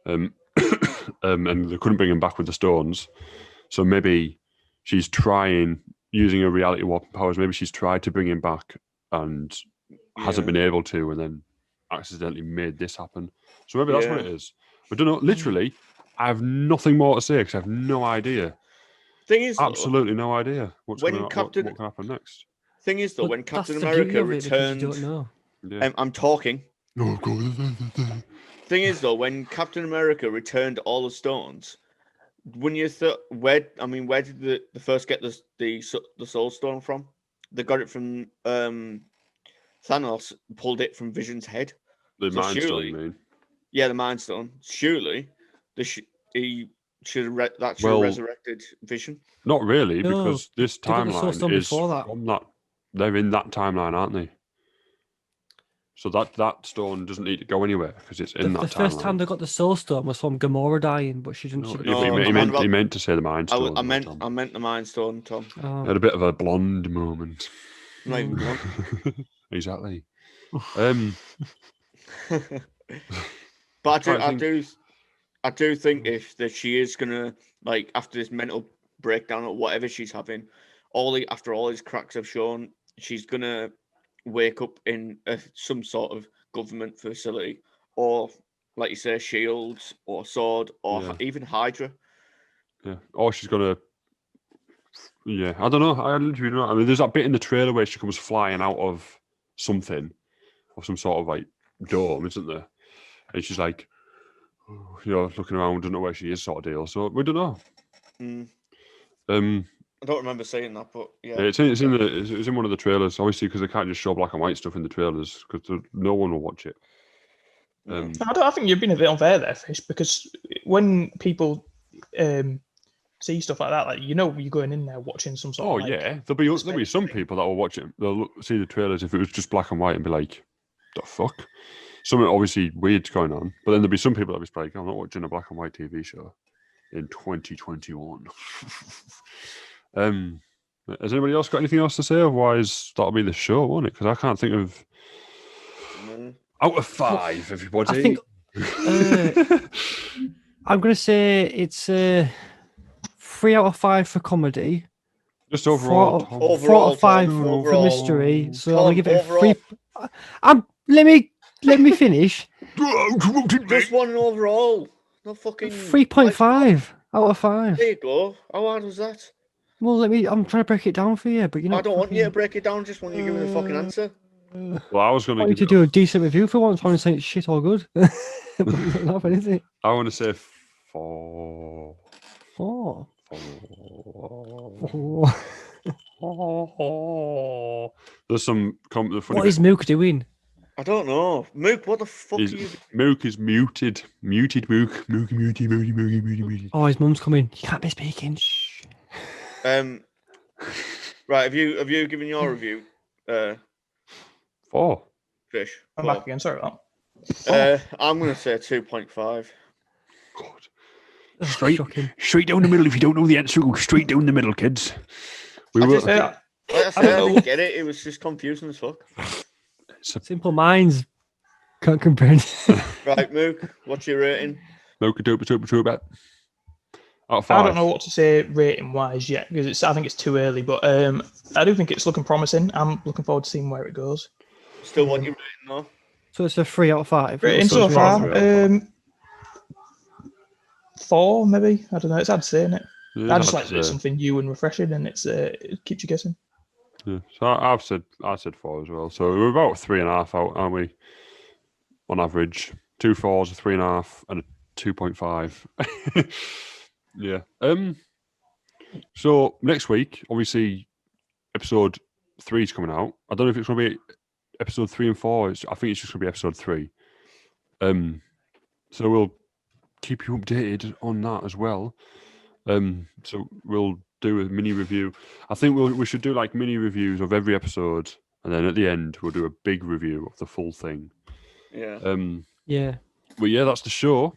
and they couldn't bring him back with the stones. So maybe she's trying using her reality warping powers. Maybe she's tried to bring him back and hasn't Yeah. been able to, and then accidentally made this happen. So maybe that's what Yeah. it is. I don't know. Literally, I have nothing more to say because I have no idea. Thing is, though, Absolutely no idea what when can happen next. thing is though, But when that's Captain the beauty America of it, because returned, you don't know. Yeah. I'm talking. Oh God. Thing is though, when Captain America returned all the stones, when you thought where did they first get the Soul Stone from? They got it from Thanos pulled it from Vision's head. The So Mind Stone, surely- you mean? Yeah, the Mind Stone. Surely, he should have Well- resurrected Vision. Not really, No, because this they got the Soul timeline Stone is before that. from that. They're in that timeline, aren't they? So that stone doesn't need to go anywhere because it's in The that first time timeline. they got the Soul Stone was from Gamora dying, but she didn't. No, she yeah, didn't but he, No, meant, he, I'm meant, about- he meant to say the Mind Stone. I Tom. meant the Mind Stone, Tom. Oh. He had a bit of a blonde moment. Not even one. Exactly. But I I do think if that she is gonna, like, after this mental breakdown or whatever she's having, after all these cracks have shown, she's gonna wake up in some sort of government facility, or like you say, shields or sword, or Yeah. even Hydra. Yeah. Or she's gonna. Yeah, I don't know. I literally don't know. I mean, there's that bit in the trailer where she comes flying out of something, or some sort of like dome, isn't there? And she's like, looking around, don't know where she is, sort of deal. So we don't know. Mm. Um, I don't remember saying that, but yeah, it's in one of the trailers, obviously, because they can't just show black and white stuff in the trailers because no one will watch it. No. I think you've been a bit unfair there, Fish, because when people see stuff like that, like you're going in there watching some sort Oh of. Like, yeah, there'll be some people that will watch it. They'll see the trailers if it was just black and white and be like, "The fuck." Something obviously weird's going on, but then there'll be some people that'll be like, "I'm not watching a black and white TV show in 2021." Has anybody else got anything else to say? Otherwise, that'll be the show, won't it? Because I can't think of No. out of 5. Everybody, I think I'm gonna say it's 3 out of 5 for comedy, just overall. 4 Tom. out Overall, of 5 Tom, for overall. mystery. So I'm Tom, gonna give it a overall. 3. Let me finish. Just one overall. No fucking 3.5 out of 5. There you go. How hard was that? Well, I'm trying to break it down for you, but you know. I don't want you to break it down. Just want you to give me the fucking answer. Well, I was I going want you to do a decent review for once. I'm saying it's shit or good. But it doesn't happen, is it? I want to say 4. Oh. 4. There's some the funny What is bit Mook doing? I don't know. Mook, what the fuck is are you? Mook is muted. Muted Mook. Muted. Oh, his mum's coming. You can't be speaking. Shh. Right, have you given your review? 4. Fish. I'm Four. back again. Sorry about that. I'm gonna say 2.5. God. Oh, Straight, shocking. straight down the middle. If you don't know the answer, go straight down the middle, kids. We I will. just- Like I said, I don't know. didn't get it. It was just confusing as fuck. Simple minds can't comprehend. Right, Mook, what's your rating? Mook, out of 5. I don't know what to say rating wise yet because I think it's too early, but I do think it's looking promising. I'm looking forward to seeing where it goes. Still want your rating though? So it's a 3 out of 5. Rating So so it's far, really- 4 maybe. I don't know. It's hard to say, isn't it? Yeah, I just I'd like that it's say- something new and refreshing, and it keeps you guessing. Yeah. So I said 4 as well. So we're about 3.5 out, aren't we? On average, 2 4s, a 3.5, and a 2.5. Yeah. So next week, obviously, episode 3 is coming out. I don't know if it's going to be episode 3 and 4. I think it's just going to be episode 3. So we'll keep you updated on that as well. So we'll do a mini review. I think we should do like mini reviews of every episode, and then at the end we'll do a big review of the full thing. Yeah. Yeah. But yeah, that's the show.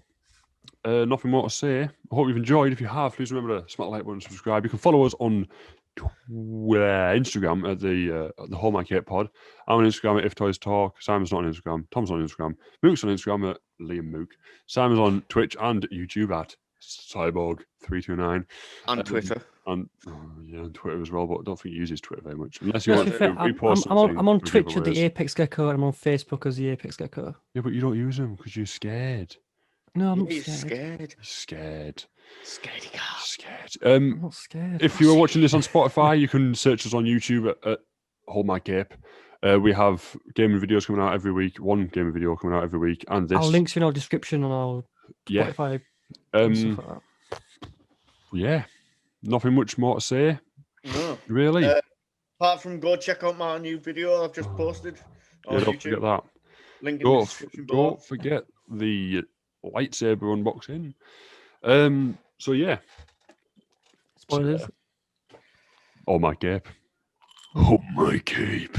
Nothing more to say. I hope you've enjoyed. If you have, please remember to smack the like button and subscribe. You can follow us on Instagram at the Home My Cape Pod. I'm on Instagram at If Toys Talk. Simon's not on Instagram. Tom's on Instagram. Mook's on Instagram at Liam Mook. Simon's on Twitch and YouTube at Cyborg329. And Twitter. And on Twitter as well, but I don't think he uses Twitter very much. Unless you To want be to fair, repost I'm on something for Twitch at the giveaways. Apex Gecko and I'm on Facebook as the Apex Gecko. Yeah, but you don't use them because you're scared. No, I'm not He's scared. scared. Scared. Scaredy cat. Scared. I'm not scared. If you are watching this on Spotify, you can search us on YouTube at Hold My Cape. We have gaming videos coming out every week. One gaming video coming out every week, and this. Our links in our description on our Yeah. Spotify and stuff like that. Yeah. Nothing much more to say, No. really. Apart from go check out my new video I've just posted on Yeah, don't YouTube. forget that. Link in the description below. Don't forget the lightsaber unboxing. So yeah. Spoilers. Oh my cape. Oh my cape.